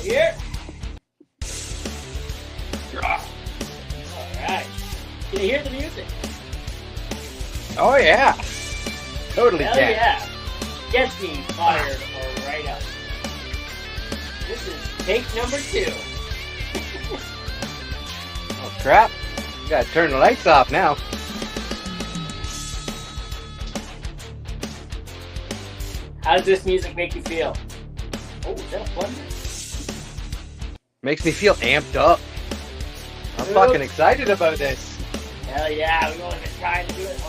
here. All right. Can you hear the music? Oh, yeah. Totally Hell can. yeah. Gets me fired or right up. This is take number 2. Oh, crap. Gotta turn the lights off now. How does this music make you feel? Oh, is that a plunger? Makes me feel amped up. I'm fucking excited about this. Hell yeah, we've only been trying to do it.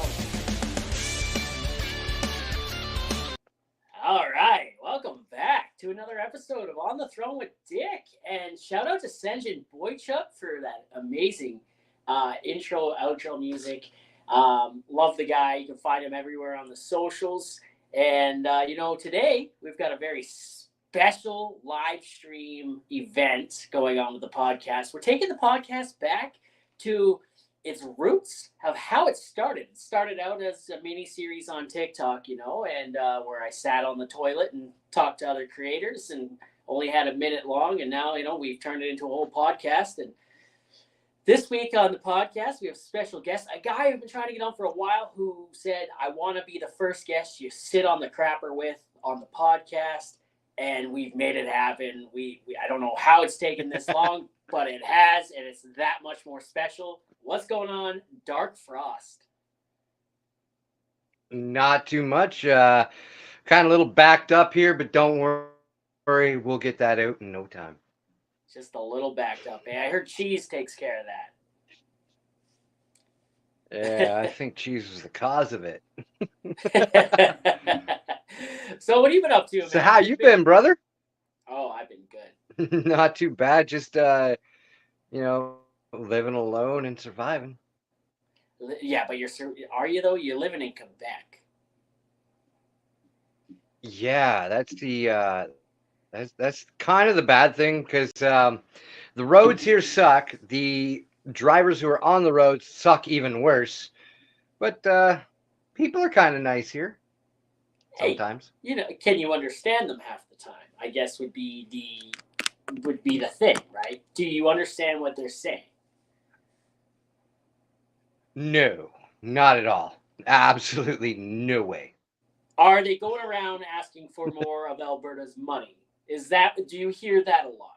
All right, welcome back to another episode of On the Throne with Dick. And shout out to Senjin Boychuk for that amazing intro, outro music. Love the guy. You can find him everywhere on the socials. And, today we've got a very special live stream event going on with the podcast. We're taking the podcast back to its roots of how it started. It started out as a mini series on TikTok, and where I sat on the toilet and talked to other creators and only had a minute long. And now, we've turned it into a whole podcast. And this week on the podcast, we have a special guest, a guy who's been trying to get on for a while who said, I want to be the first guest you sit on the crapper with on the podcast. And we've made it happen. We I don't know how it's taken this long, but it has, and it's that much more special. What's going on, Dark Frost? Not too much. Kind of a little backed up here, but don't worry. We'll get that out in no time. Just a little backed up. Hey, I heard Cheese takes care of that. Yeah, I think Cheese was the cause of it. So what have you been up to, man? So how you been, brother? Oh, I've been good. Not too bad. Just, living alone and surviving. Yeah, but are you though? You're living in Quebec. Yeah, that's the that's kind of the bad thing because the roads here suck. The drivers who are on the roads suck even worse. But people are kind of nice here sometimes. Hey, can you understand them half the time? I guess would be the thing, right? Do you understand what they're saying? No, not at all. Absolutely no way. Are they going around asking for more of Alberta's money? Do you hear that a lot?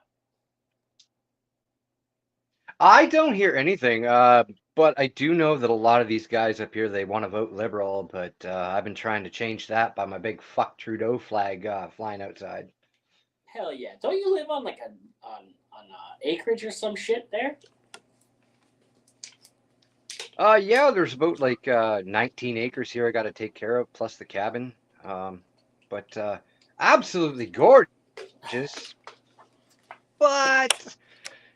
I don't hear anything, but I do know that a lot of these guys up here, they want to vote Liberal, but I've been trying to change that by my big fuck Trudeau flag flying outside. Hell yeah. Don't you live on on acreage or some shit there? Yeah, there's about 19 acres here I got to take care of, plus the cabin. But absolutely gorgeous. But,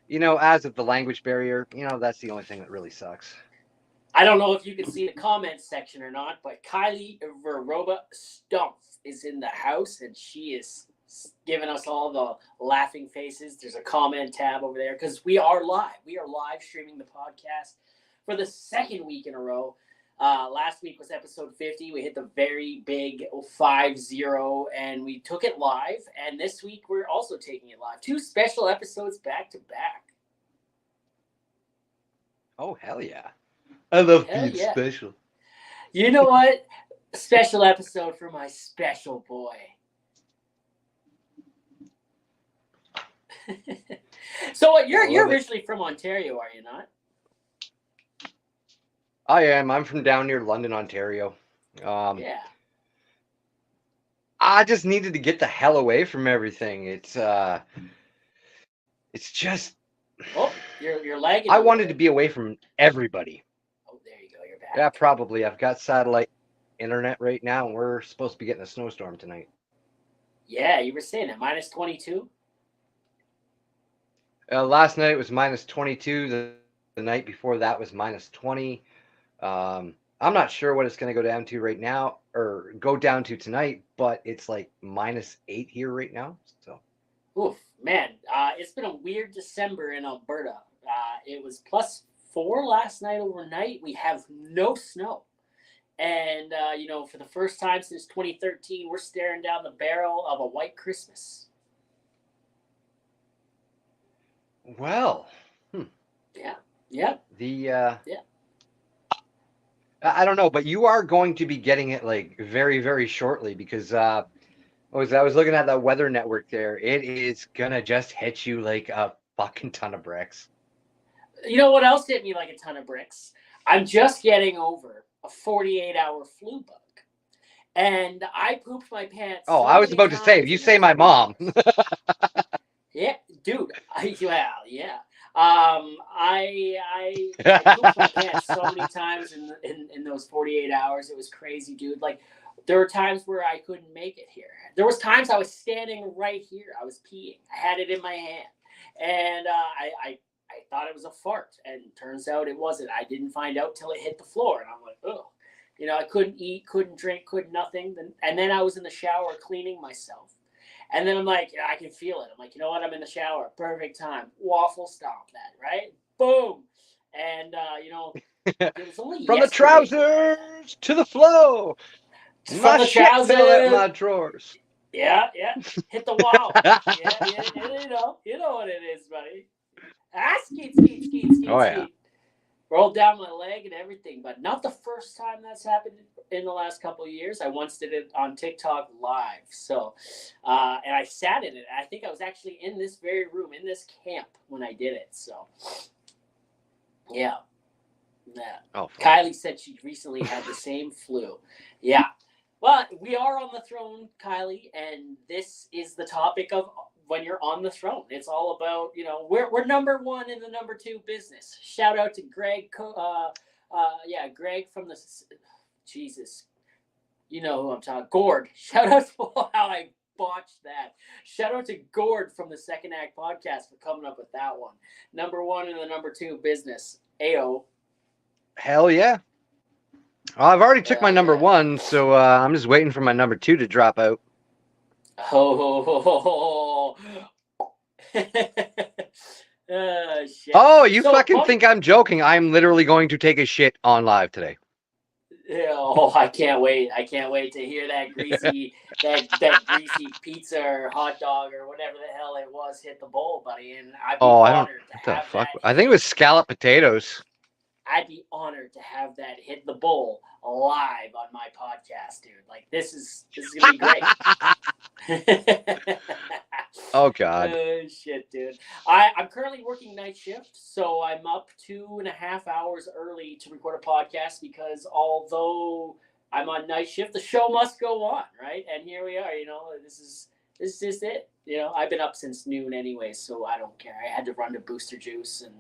as of the language barrier, that's the only thing that really sucks. I don't know if you can see the comments section or not, but Kylie Veroba Stumpf is in the house, and she is giving us all the laughing faces. There's a comment tab over there because we are live. We are live streaming the podcast for the second week in a row. Last week was episode 50. We hit the very big 5-0, and we took it live. And this week, we're also taking it live. 2 special episodes back to back. Oh, hell yeah. I love being special. You know what? Special episode for my special boy. So you're originally from Ontario, are you not? I am. I'm from down near London, Ontario. Yeah. I just needed to get the hell away from everything. It's just. Oh, you're lagging. I wanted to be away from everybody. Oh, there you go. You're back. Yeah, probably. I've got satellite internet right now, and we're supposed to be getting a snowstorm tonight. Yeah, you were saying that minus 22. Last night it was minus 22. The night before that was minus 20. I'm not sure what it's going to go down to right now or go down to tonight, but it's like minus 8 here right now. So, oof, man, it's been a weird December in Alberta. It was plus 4 last night overnight. We have no snow. And, for the first time since 2013, we're staring down the barrel of a white Christmas. Well, Yeah. Yeah. the Yeah. I don't know, but you are going to be getting it like very, very shortly because I was looking at that weather network there. It is gonna just hit you like a fucking ton of bricks. You know what else hit me like a ton of bricks? I'm just getting over a 48-hour flu bug. And I pooped my pants Oh, so I was many about to say, if times you in say those my 48 mom, hours. Yeah, dude. Yeah. I pooped my pants so many times in those 48 hours. It was crazy, dude. Like there were times where I couldn't make it here. There was times I was standing right here. I was peeing. I had it in my hand, and I thought it was a fart, and turns out it wasn't. I didn't find out till it hit the floor, and I'm like, oh. You know, I couldn't eat, couldn't drink, couldn't nothing. And then I was in the shower cleaning myself. And then I'm like, yeah, I can feel it. I'm like, you know what? I'm in the shower. Perfect time. Waffle stomp that, right? Boom. And, it was only from the yesterday. trousers to the flow, From my the shit fell out trousers. my drawers. Yeah. Hit the wall. Yeah. You know what it is, buddy. Oh yeah. Skeet. Rolled down my leg and everything, but not the first time that's happened in the last couple of years. I once did it on TikTok live, so and I sat in it. I think I was actually in this very room in this camp when I did it. So yeah. Oh, fuck. Kylie said she recently had the same flu. Yeah. Well, we are on the throne, Kylie, and this is the topic of when you're on the throne. It's all about, we're number one in the number two business. Shout out to Greg. Greg from the, Jesus, you know who I'm talking. Gord. Shout out to how I botched that. Shout out to Gord from the Second Act podcast for coming up with that one. Number one in the number two business. Ayo. Hell yeah. Well, I've already took my number Yeah. one, so I'm just waiting for my number two to drop out. Oh, shit. Oh, you So, fucking think I'm joking? I'm literally going to take a shit on live today. oh, I can't wait. I can't wait to hear that greasy, that greasy pizza or hot dog or whatever the hell it was hit the bowl, buddy. And I'd be I don't. honored to What the have fuck? that. I think it was scalloped potatoes. I'd be honored to have that hit the bowl live on my podcast, dude. Like this is gonna be great. Oh god. Shit, dude. I'm currently working night shift, so I'm up 2.5 hours early to record a podcast because although I'm on night shift, the show must go on, right? And here we are. This is just it. I've been up since noon anyway, so I don't care. I had to run to Booster Juice and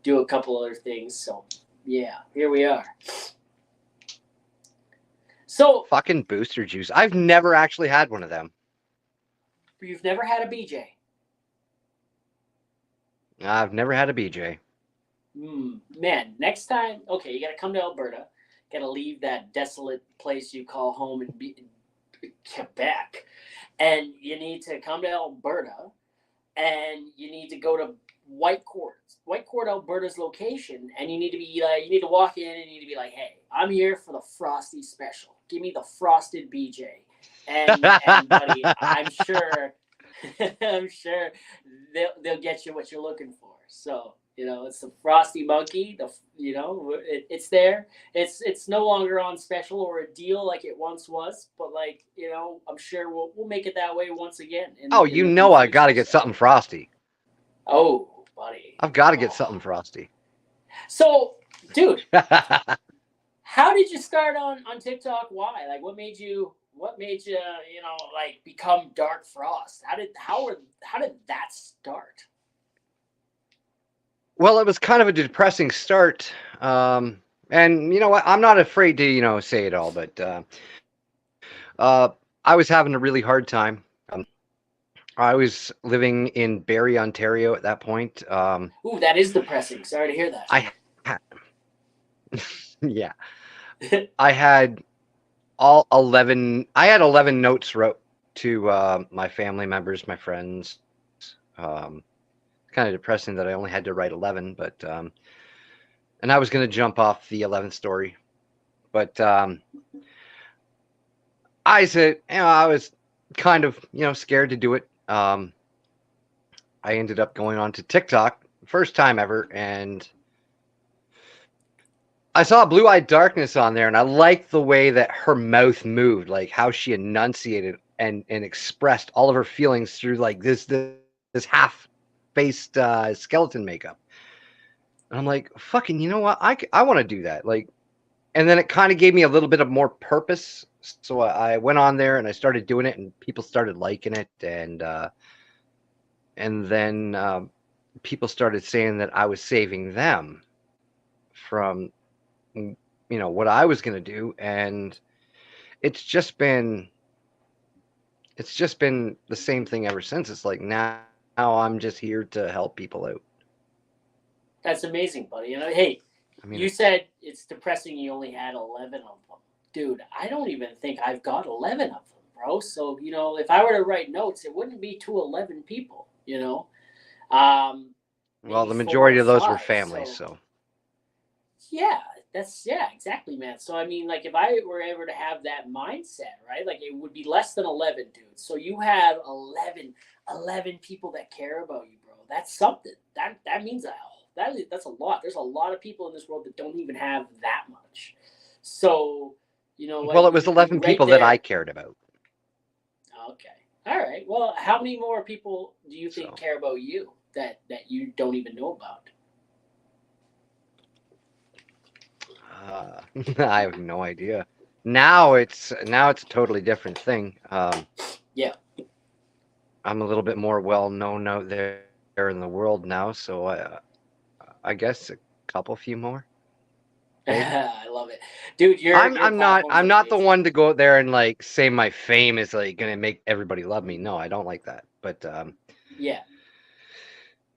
do a couple other things, so yeah, here we are. So fucking Booster Juice. I've never actually had one of them. You've never had a BJ? I've never had a BJ. Man, next time, okay, you got to come to Alberta. Got to leave that desolate place you call home in Quebec, and you need to come to Alberta, and you need to go to Whitecourt, Alberta's location, and you need to walk in and you need to be like, hey, I'm here for the Frosty special. Give me the frosted BJ. And buddy, I'm sure they'll get you what you're looking for. So, it's the Frosty Monkey. It's there. It's no longer on special or a deal like it once was, but I'm sure we'll make it that way once again. I got to get something frosty. Oh, buddy. I've got to get something frosty. So, dude, how did you start on TikTok? Why? Like, what made you, become Dark Frost? How did that start? Well, it was kind of a depressing start. And you know what? I'm not afraid to, say it all, but I was having a really hard time. I was living in Barrie, Ontario at that point. Ooh, that is depressing. Sorry to hear that. Yeah. I had 11 notes wrote to my family members, my friends. Kind of depressing that I only had to write 11, but and I was going to jump off the 11th story. But I said, I was kind of, scared to do it. I ended up going on to TikTok first time ever, and I saw Blue Eyed Darkness on there, and I liked the way that her mouth moved, like how she enunciated and expressed all of her feelings through like this half-faced skeleton makeup. And I'm like, fucking, you know what? I want to do that. Like, and then it kind of gave me a little bit of more purpose. So I went on there and I started doing it, and people started liking it, and then people started saying that I was saving them from what I was going to do, and it's just been the same thing ever since. It's like now I'm just here to help people out. That's amazing, buddy. Hey, I mean, you said it's depressing you only had 11 of them. Dude, I don't even think I've got 11 of them, bro. So, if I were to write notes, it wouldn't be to 11 people, well, maybe the 4 majority or of those were 5. families, so Yeah, yeah, exactly, man. So I mean, like, if I were ever to have that mindset, right, like, it would be less than 11 dudes. So you have 11 people that care about you, bro. That's something. That means that's a lot. There's a lot of people in this world that don't even have that much. So well, it was 11 right people that I there. cared about. Okay, all right. Well, how many more people do you think So care about you that you don't even know about? I have no idea. Now it's a totally different thing. Yeah. I'm a little bit more well known out there in the world now, so I guess a few more. Maybe. I love it, dude. Your I'm not platform's the amazing. one to go out there and like say my fame is like gonna make everybody love me. No, I don't like that. But Yeah,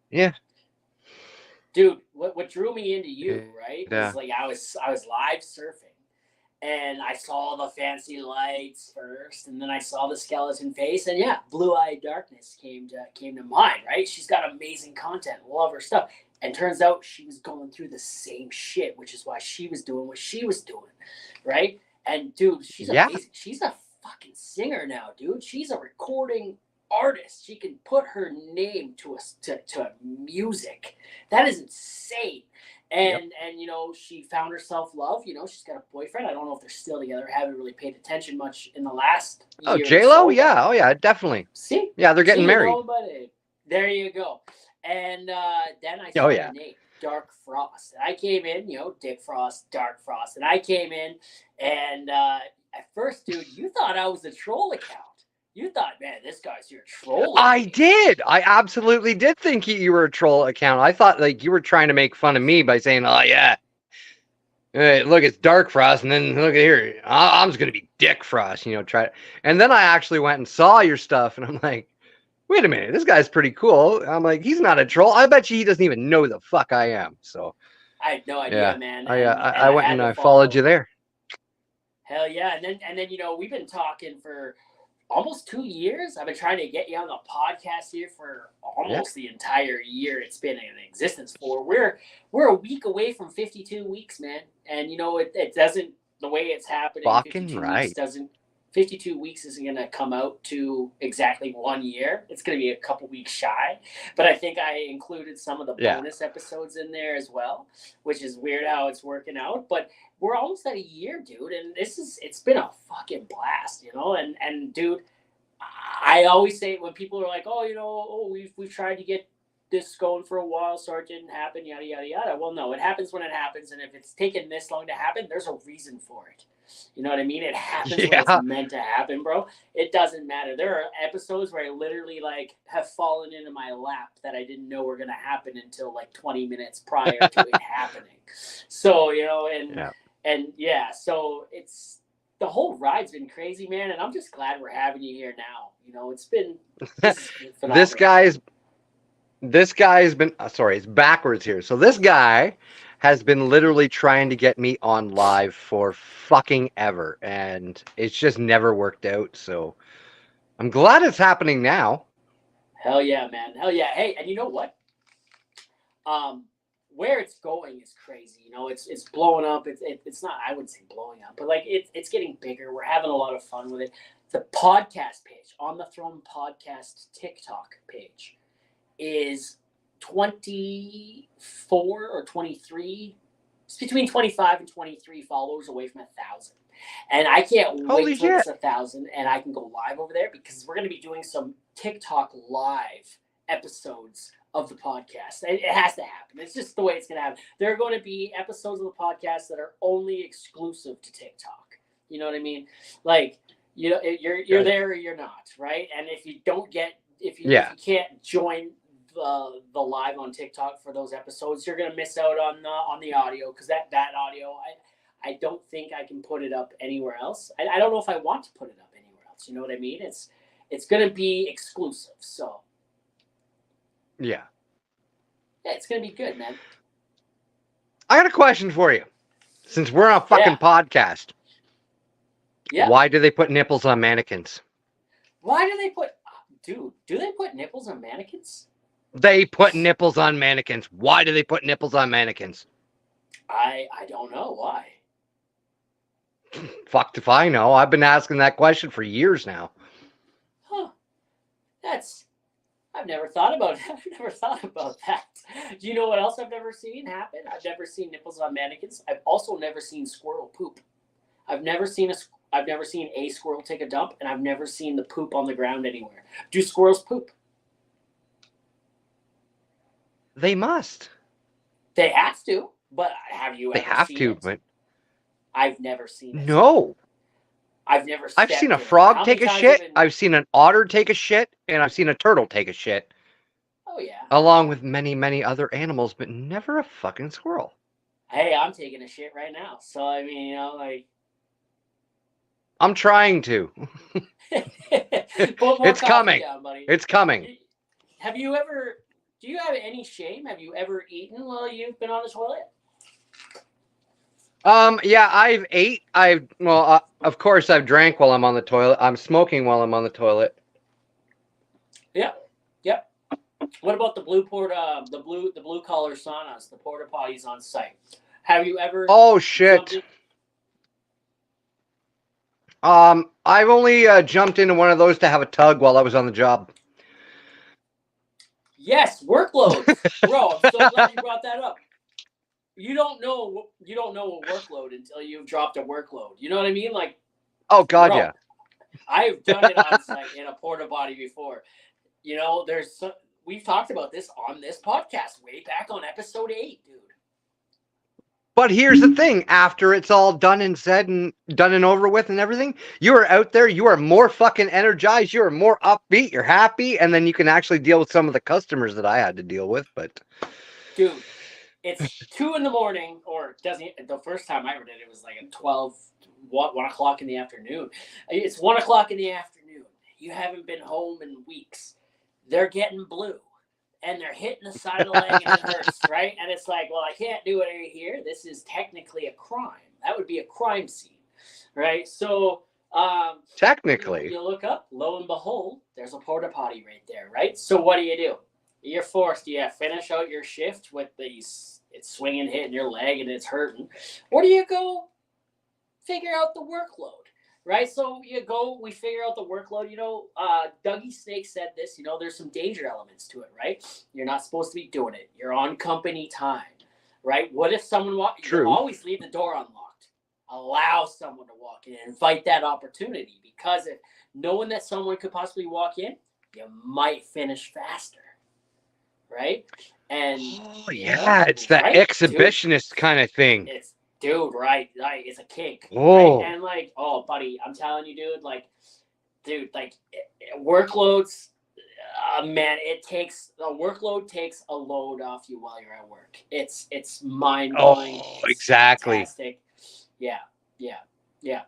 yeah. dude. What drew me into you, right, And, was like I was live surfing, and I saw the fancy lights first, and then I saw the skeleton face, and yeah, Blue Eyed Darkness came to mind, right? She's got amazing content, love her stuff, and turns out she was going through the same shit, which is why she was doing what she was doing, right? And dude, she's yeah. amazing. She's a fucking singer now, dude. She's a recording artist. She can put her name to a music. That is insane. Yep. And she found herself love. She's got a boyfriend. I don't know if they're still together. I haven't really paid attention much in the last Oh, year or J-Lo? so. Yeah. Oh, yeah, definitely. See, Yeah, they're getting married. but there you go. And then I Oh, saw yeah. the name Dark Frost. And I came in, Dick Frost, Dark Frost, and I came in, and at first, dude, you thought I was a troll account. You thought, man, this guy's here trolling. I did. I absolutely did think you were a troll account. I thought like you were trying to make fun of me by saying, "Oh yeah, hey, look, it's Dark Frost," and then look at here, I'm just gonna be Dick Frost. Try. And then I actually went and saw your stuff, and I'm like, wait a minute, this guy's pretty cool. I'm like, he's not a troll. I bet you he doesn't even know the fuck I am. So I had no idea, yeah, man. I went had and to I followed you there. Hell yeah. And then we've been talking for almost 2 years. I've been trying to get you on the podcast here for almost the entire year it's been in existence for. We're a week away from 52 weeks, man. And it doesn't, the way it's happening, Fucking 52 right. weeks doesn't 52 weeks isn't going to come out to exactly 1 year. It's going to be a couple weeks shy. But I think I included some of the bonus episodes in there as well, which is weird how it's working out. But we're almost at a year, dude. And it's been a fucking blast, And dude, I always say when people are like, we've tried to get this going for a while, so it didn't happen, yada, yada, yada. Well, no, it happens when it happens. And if it's taken this long to happen, there's a reason for it. You know what I mean? It happens when it's meant to happen, bro. It doesn't matter. There are episodes where I literally have fallen into my lap that I didn't know were going to happen until 20 minutes prior to it happening. So, so it's, the whole ride's been crazy, man. And I'm just glad we're having you here now. It's been phenomenal. This guy's been, sorry, it's backwards here. So this guy has been literally trying to get me on live for fucking ever, and it's just never worked out. So I'm glad it's happening now. Hell yeah, man. Hell yeah. Hey, and you know what? Where it's going is crazy. It's blowing up. It's not, I wouldn't say blowing up, but it's getting bigger. We're having a lot of fun with it. The podcast page, On the Throne Podcast TikTok page, is 24 or 23. It's between 25 and 23 followers away from 1,000. And I can't Holy wait till shit. it's 1,000 and I can go live over there because we're going to be doing some TikTok live episodes of the podcast. It has to happen. It's just the way it's going to happen. There are going to be episodes of the podcast that are only exclusive to TikTok. You know what I mean? Like, you know, you're there or you're not, right? And if you don't get, if you can't join the live on TikTok for those episodes, you're gonna miss out on the audio because that audio I don't think I can put it up anywhere else. I don't know if I want to put it up anywhere else. You know what I mean? It's gonna be exclusive. So yeah, it's gonna be good, man. I got a question for you. Since we're on a fucking podcast, why do they put nipples on mannequins? Why do they put? Dude, do they put nipples on mannequins? They put nipples on mannequins. Why do they put nipples on mannequins? I don't know why. Fucked if I know. I've been asking that question for years now. Huh. I've never thought about it. I've never thought about that. Do you know what else I've never seen happen? I've never seen nipples on mannequins. I've also never seen squirrel poop. I've never seen a squirrel take a dump, and I've never seen the poop on the ground anywhere. Do squirrels poop? They must. They have to, but have you ever They have seen to, it? but I've never seen it. no. I've never. I've seen a frog take a shit. I've seen an otter take a shit, and I've seen a turtle take a shit. Oh yeah. Along with many, many other animals, but never a fucking squirrel. Hey, I'm taking a shit right now, so I mean, you know, like. I'm trying to. It's coming. Down, buddy. It's coming. Have you ever? Do you have any shame? Have you ever eaten while you've been on the toilet? Yeah, I've ate. Of course, I've drank while I'm on the toilet. I'm smoking while I'm on the toilet. Yep. What about the blue collar saunas, the porta potties on site? Have you ever? Oh shit. I've only jumped into one of those to have a tug while I was on the job. Yes, workload, bro. I'm so glad you brought that up. You don't know a workload until you've dropped a workload. You know what I mean? Like, oh god, bro, yeah. I've done it on site in a porta potty before. You know, we've talked about this on this podcast way back on episode 8, dude. But here's the thing, after it's all done and said and done and over with and everything, you are out there, you are more fucking energized, you are more upbeat, you're happy, and then you can actually deal with some of the customers that I had to deal with, but... Dude, it's 2 a.m, or the first time I ever did it was like at 1 o'clock in the afternoon. It's 1 o'clock in the afternoon. You haven't been home in weeks. They're getting blue. And they're hitting the side of the leg and it hurts, right? And it's like, well, I can't do it right here. This is technically a crime. That would be a crime scene, right? So, technically, you look up, lo and behold, there's a porta potty right there, right? So what do? You're forced. You finish out your shift with it's swinging, hitting your leg, and it's hurting. Or do you go figure out the workload? Right, so we figure out the workload. You know, Dougie Snake said this. You know, there's some danger elements to it, right? You're not supposed to be doing it. You're on company time, right? What if someone walks? True. You always leave the door unlocked. Allow someone to walk in and invite that opportunity, because if knowing that someone could possibly walk in, you might finish faster, right? And it's that exhibitionist kind of thing. Dude, right, it's a kink. Oh. Right? And like, oh, buddy, I'm telling you, dude, workloads, man, a workload takes a load off you while you're at work. It's mind blowing. Oh, exactly. Fantastic. Yeah.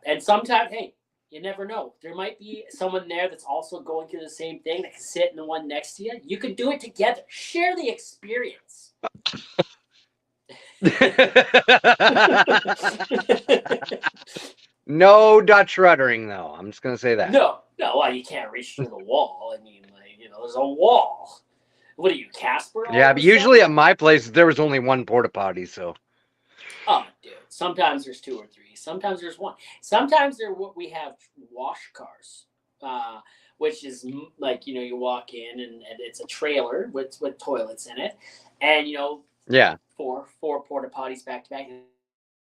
And sometimes, hey, you never know. There might be someone there that's also going through the same thing that can sit in the one next to you. You could do it together. Share the experience. No Dutch ruddering, though. I'm just gonna say that. No. Well, you can't reach through the wall. I mean, there's a wall. What are you, Casper? Yeah, but usually at my place there was only one porta potty, so. Oh, dude. Sometimes there's 2 or 3. Sometimes there's 1. Sometimes we have wash cars. which is like, you walk in and it's a trailer with toilets in it, and Yeah. four porta potties back to back.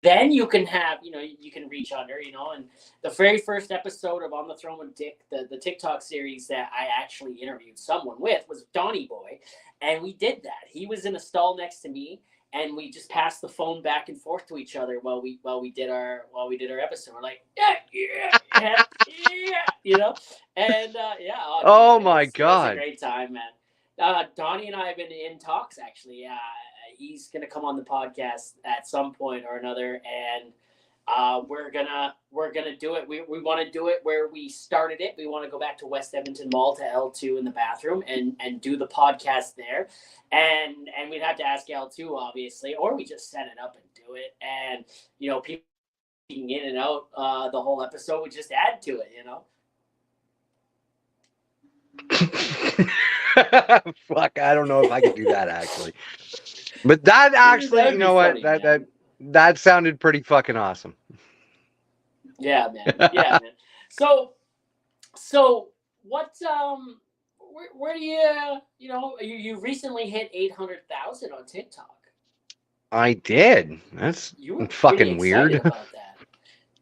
Then you can have, you can reach under, and the very first episode of On the Throne with Dick, the TikTok series that I actually interviewed someone with was Donnie Boy, and we did that. He was in a stall next to me, and we just passed the phone back and forth to each other while we did our episode. We're like, yeah, and yeah. Oh Dude, my it was a God. great time, man. Donnie and I have been in talks actually. He's gonna come on the podcast at some point or another, and we're gonna do it. We want to do it where we started it. We want to go back to West Edmonton Mall to L2 in the bathroom and do the podcast there, and we'd have to ask L2 obviously, or we just set it up and do it, and people in and out the whole episode would just add to it. Fuck, I don't know if I could do that actually. But that actually, That'd you be know what? funny, That sounded pretty fucking awesome. Yeah, man. Yeah, man. So what? Where do you recently hit 800,000 on TikTok? I did. That's You were fucking pretty excited weird. about that.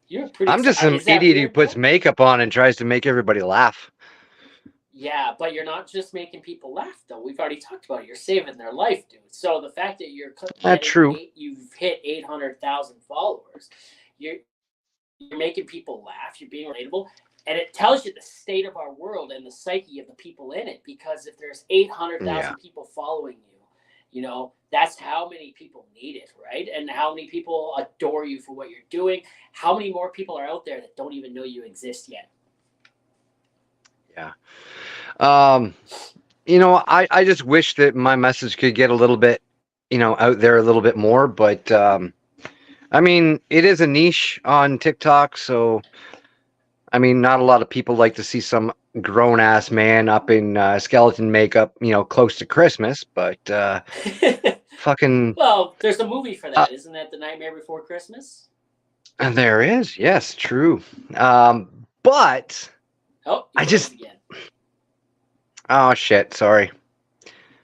You're pretty. I'm just some Is that idiot who weird, puts though? makeup on and tries to make everybody laugh. Yeah, but you're not just making people laugh, though. We've already talked about it. You're saving their life, dude. So the fact that That's true. you've hit 800,000 followers, you're making people laugh. You're being relatable, and it tells you the state of our world and the psyche of the people in it. Because if there's 800,000 people following you, that's how many people need it, right? And how many people adore you for what you're doing. How many more people are out there that don't even know you exist yet? Yeah. I just wish that my message could get a little bit, out there a little bit more. But I mean, it is a niche on TikTok, so I mean, not a lot of people like to see some grown ass man up in skeleton makeup, close to Christmas. But fucking. Well, there's a movie for that, isn't that The Nightmare Before Christmas? And there is, yes, true. But I just. Again. Oh shit! Sorry.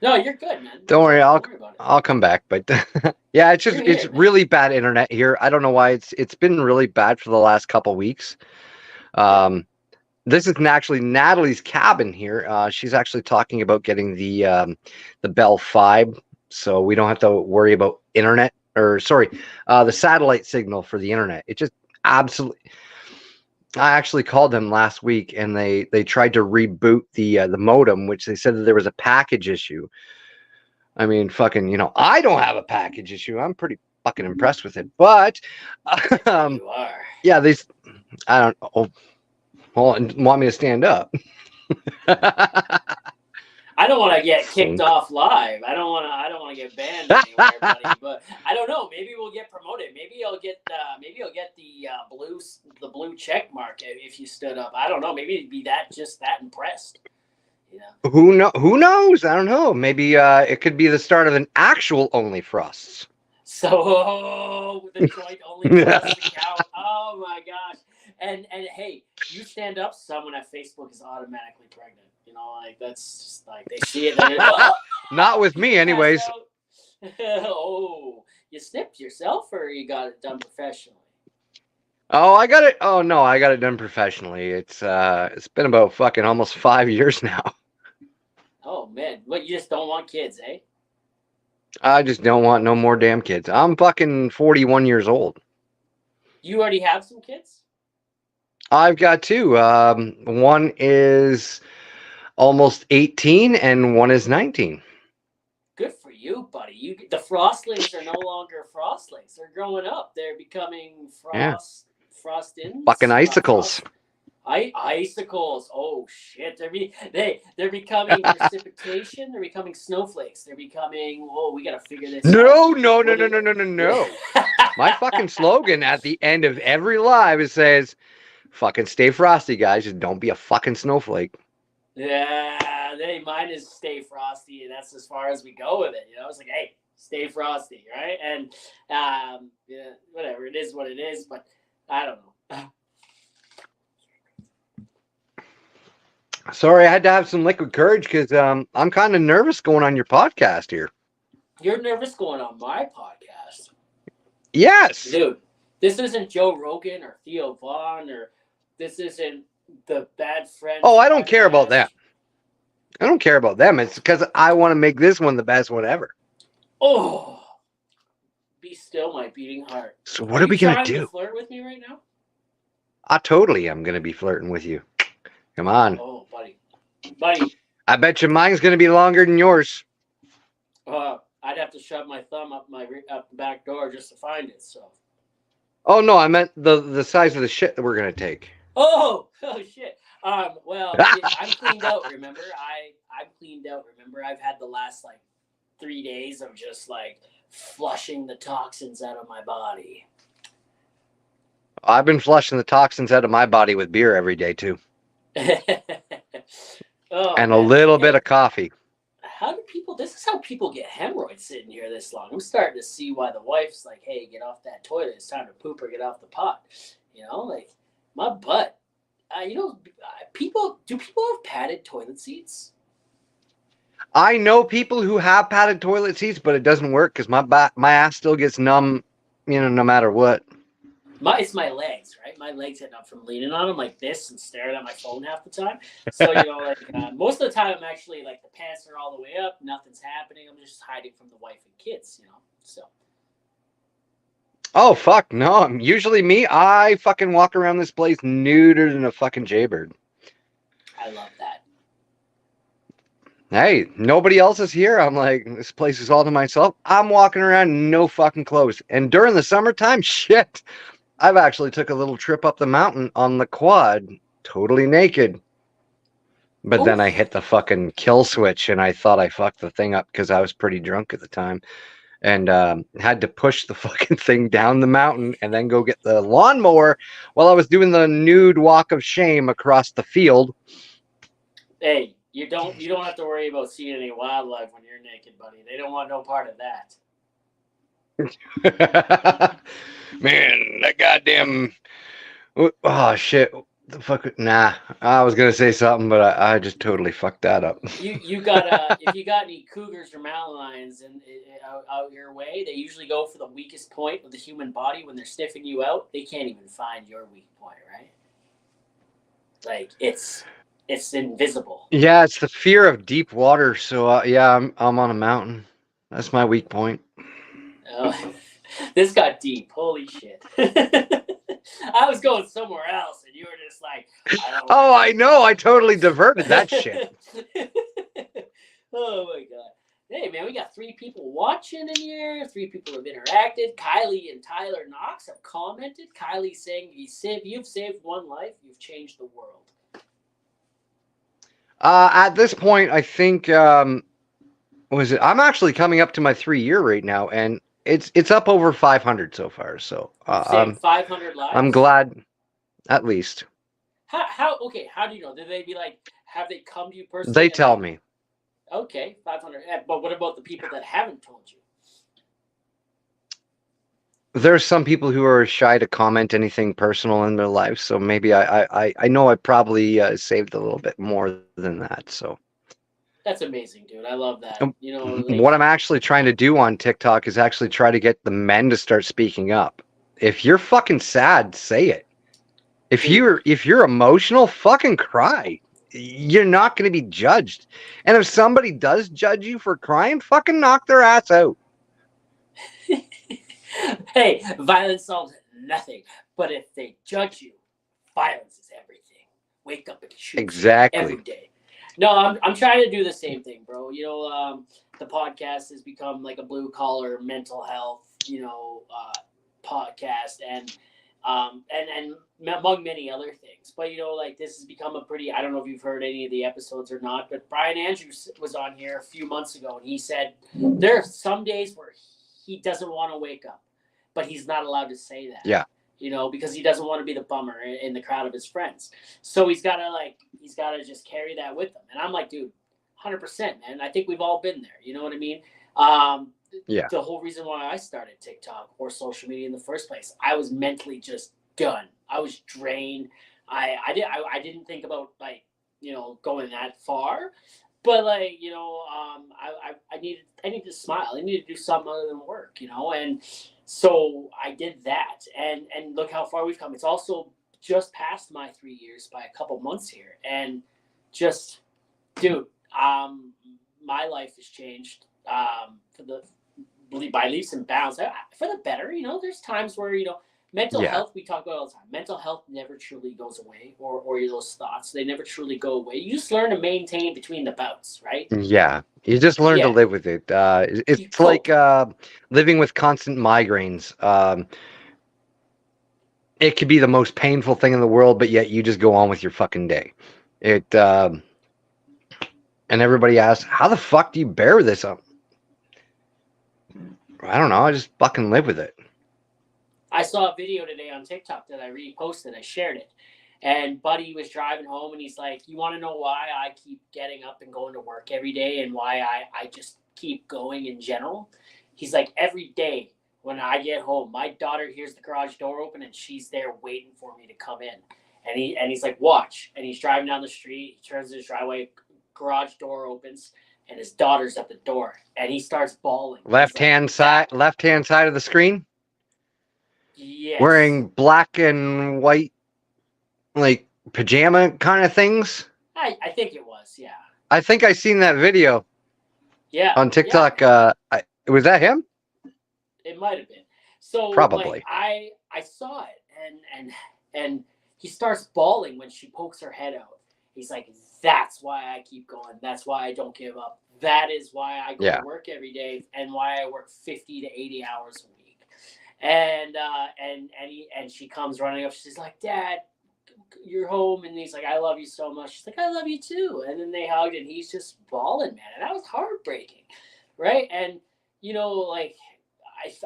No, you're good, man. Don't worry, Don't worry about it. I'll come back. But yeah, it's really bad internet here. I don't know why it's been really bad for the last couple weeks. This is actually Natalie's cabin here. She's actually talking about getting the Bell 5, so we don't have to worry about internet the satellite signal for the internet. It just absolutely. I actually called them last week, and they tried to reboot the modem, which they said that there was a package issue. I mean, fucking, I don't have a package issue. I'm pretty fucking impressed with it. But you are. Yeah, I don't know. Want me to stand up? I don't want to get kicked off live. I don't want to get banned anywhere, buddy. But I don't know. Maybe we'll get promoted. Maybe you'll get the blue check mark if you stood up. I don't know. Maybe it'd be that impressed. Who knows? I don't know. Maybe it could be the start of an actual Only Frosts. So the joint Only Frosts account. Oh my gosh. And hey, you stand up, someone at Facebook is automatically pregnant. That's just like they see it. Not with me, anyways. Oh, you snipped yourself, or you got it done professionally? Oh, I got it. Oh no, I got it done professionally. It's been about fucking almost 5 years now. Oh man, what, you just don't want kids, eh? I just don't want no more damn kids. I'm fucking 41 years old. You already have some kids? I've got two. One is almost 18 and one is 19. Good for you, buddy. The frostlings are no longer frostlings. They're growing up. They're becoming frostins. Fucking icicles. Icicles. Oh shit. They're becoming precipitation. They're becoming snowflakes. They're becoming. Oh, we gotta figure this out. No. My fucking slogan at the end of every live says, "Fucking stay frosty, guys. Just don't be a fucking snowflake." Yeah, mine is stay frosty, and that's as far as we go with it. It's like, hey, stay frosty, right? And yeah, whatever, it is what it is. But I don't know. Sorry, I had to have some liquid courage because I'm kind of nervous going on your podcast here. You're nervous going on my podcast. Yes. Dude, this isn't Joe Rogan or Theo Vaughn, or this isn't the Bad Friends Oh, I don't care about podcast. that. I don't care about them. It's because I want to make this one the best one ever. Oh, be still my beating heart. So what are we you gonna trying do? to flirt with me right now? I totally am gonna be flirting with you. Come on. Oh, buddy. I bet you mine's gonna be longer than yours. I'd have to shove my thumb up the back door just to find it. So. Oh no, I meant the size of the shit that we're gonna take. Oh shit. Well, I'm cleaned out. Remember, I'm cleaned out. Remember, I've had the last like 3 days of just like flushing the toxins out of my body. I've been flushing the toxins out of my body with beer every day too, Oh, and man. a little bit of coffee. How do people? This is how people get hemorrhoids sitting here this long. I'm starting to see why the wife's like, "Hey, get off that toilet. It's time to poop or get off the pot." You know, like my butt. People have padded toilet seats? I know people who have padded toilet seats, but it doesn't work because my ass still gets numb, no matter what. It's my legs, right? My legs get up from leaning on them like this and staring at my phone half the time. So, most of the time I'm actually like the pants are all the way up, nothing's happening. I'm just hiding from the wife and kids, so. Oh, fuck, no. Usually me, I fucking walk around this place nuder than a fucking jaybird. I love that. Hey, nobody else is here. I'm like, this place is all to myself. I'm walking around no fucking clothes. And during the summertime, shit, I've actually took a little trip up the mountain on the quad, totally naked. But then I hit the fucking kill switch and I thought I fucked the thing up because I was pretty drunk at the time. And had to push the fucking thing down the mountain and then go get the lawnmower while I was doing the nude walk of shame across the field. Hey, you don't have to worry about seeing any wildlife when you're naked, buddy. They don't want no part of that. Man, that goddamn... Oh, shit. The fuck? Nah, I was gonna say something, but I just totally fucked that up. You got if you got any cougars or mountain lions out your way, they usually go for the weakest point of the human body when they're sniffing you out. They can't even find your weak point, right? Like it's invisible. Yeah, it's the fear of deep water. So yeah, I'm on a mountain. That's my weak point. Oh, this got deep. Holy shit. I was going somewhere else, and you were just like, I know. I totally diverted that shit. Oh, my God. Hey, man, we got 3 people watching in here. 3 people have interacted. Kylie and Tyler Knox have commented. Kylie saying, you've saved one life. You've changed the world. At this point, I think, I'm actually coming up to my 3-year right now, and it's up over 500 so far. So 500 lives. I'm glad, at least. How do you know? Did they be like? Have they come to you personally? They tell me. Okay, 500. But what about the people that haven't told you? There's some people who are shy to comment anything personal in their life, so maybe I know I probably saved a little bit more than that. So. That's amazing, dude. I love that. What I'm actually trying to do on TikTok is actually try to get the men to start speaking up. If you're fucking sad, say it. If you're emotional, fucking cry. You're not going to be judged. And if somebody does judge you for crying, fucking knock their ass out. Hey, violence solves nothing. But if they judge you, violence is everything. Wake up and shoot every day. No, I'm trying to do the same thing, bro. The podcast has become like a blue collar mental health, podcast and among many other things. But this has become a pretty. I don't know if you've heard any of the episodes or not, but Brian Andrews was on here a few months ago, and he said there are some days where he doesn't want to wake up, but he's not allowed to say that. Yeah. Because he doesn't want to be the bummer in the crowd of his friends. So he's got to just carry that with him. And I'm like, dude, 100%, man. I think we've all been there. You know what I mean? Yeah. The whole reason why I started TikTok or social media in the first place, I was mentally just done. I was drained. I didn't think about like going that far. But like, I needed to smile. I needed to do something other than work, and so I did that. And look how far we've come. It's also just past my 3 years by a couple months here, and just, dude, my life has changed for the by leaps and bounds, for the better. There's times where mental Yeah. health, we talk about all the time. Mental health never truly goes away, or those thoughts, they never truly go away. You just learn to maintain between the bouts, right? Yeah. You just learn to Yeah, live with it. you It's like cope. living with constant migraines. It could be the most painful thing in the world, but yet you just go on with your fucking day. It and everybody asks, "How the fuck do you bear this up?" I don't know. I just fucking live with it. I saw a video today on TikTok that I reposted. I shared it. And Buddy was driving home and he's like, "You want to know why I keep getting up and going to work every day and why I just keep going in general?" He's like, "Every day when I get home, my daughter hears the garage door open and she's there waiting for me to come in." And he's like, "Watch." And he's driving down the street, he turns his driveway, garage door opens, and his daughter's at the door. And he starts bawling. He's like, that, Left hand side of the screen, yes. wearing black and white like pajama kind of things. I think it was, yeah. I think I seen that video Yeah, on yeah, TikTok. Was that him? it might have been. So like Probably. I saw it, and he starts bawling when she pokes her head out. He's like, "That's why I keep going. That's why I don't give up. That is why I go to Yeah. work every day and why I work 50 to 80 hours a week." And she comes running up. She's like, "Dad, you're home." And he's like, "I love you so much." She's like, "I love you too." And then they hugged, and he's just bawling, man. And that was heartbreaking, right? And like,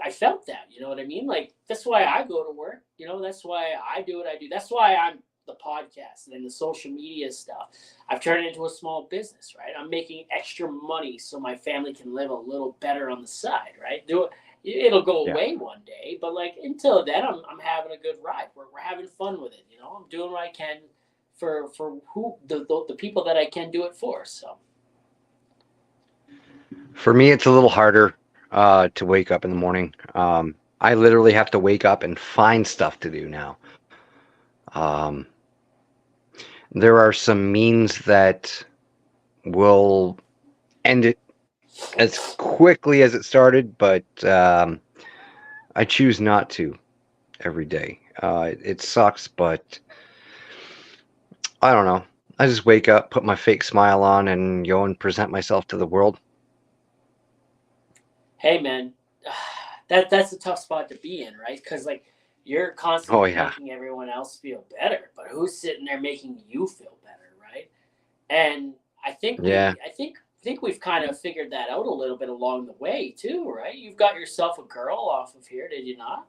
I felt that. You know what I mean? Like, that's why I go to work. That's why I do what I do. That's why I'm the podcast and the social media stuff. I've turned it into a small business, right? I'm making extra money so my family can live a little better on the side, right? It'll go Yeah. away one day, but like until then, I'm having a good ride. We're having fun with it. I'm doing what I can for who the people that I can do it for. So For me, it's a little harder to wake up in the morning. I literally have to wake up and find stuff to do now. Um, there are some means that will end it as quickly as it started, but I choose not to every day. It sucks, but I don't know. I just wake up, put my fake smile on, and go and present myself to the world. hey, man, that's a tough spot to be in, right? Because like you're Oh constantly yeah, making everyone else feel better, but who's sitting there making you feel better, right? And I think yeah. we've kind of figured that out a little bit along the way too, right? You've got yourself a girl off of here, did you not?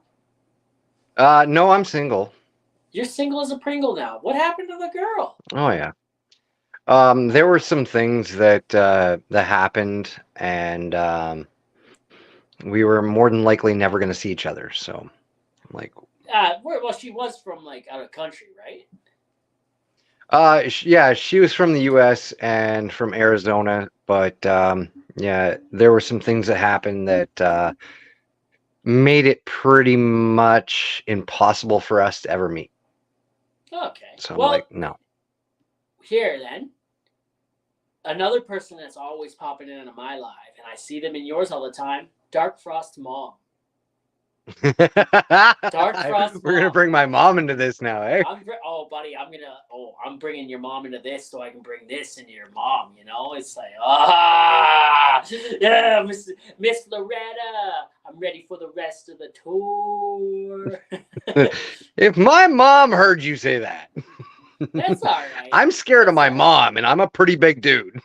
No, I'm single. You're single as a Pringle now. What happened to the girl? Oh yeah. There were some things that happened, and we were more than likely never going to see each other. So, like, Well, she was from like out of country, right? yeah, she was from the U.S. and from Arizona, but yeah, there were some things that happened that made it pretty much impossible for us to ever meet. Okay. So I'm Well, like, no. here then, another person that's always popping into my life, and I see them in yours all the time. Dark Frost mom. Dark Frost We're gonna mom. bring my mom into this now, eh? Buddy, I'm bringing your mom into this so I can bring this into your mom. It's like, yeah, Miss Loretta, I'm ready for the rest of the tour. If my mom heard you say that, That's all right. I'm scared of That's my all right. mom, and I'm a pretty big dude.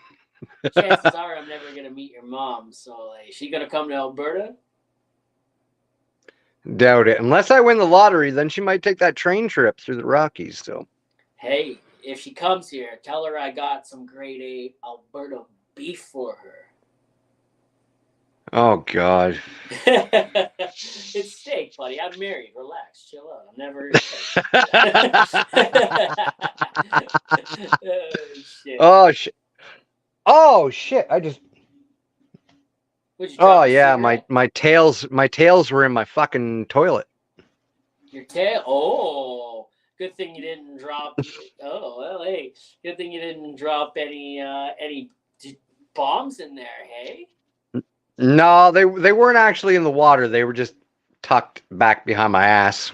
Chances are I'm never gonna meet your mom. So, like, is she gonna come to Alberta? Doubt it. Unless I win the lottery, then she might take that train trip through the Rockies. So, Hey, if she comes here, tell her I got some grade A Alberta beef for her. Oh God. It's steak, buddy. I'm married. Relax, chill out. I'm never. Oh, shit. Oh shit. Oh shit. I just. Would you Oh drop a yeah. My cigarette? tails were in my fucking toilet. Your tail? Oh, good thing you didn't drop. Oh well, hey, good thing you didn't drop any bombs in there. Hey. No, they weren't actually in the water. They were just tucked back behind my ass.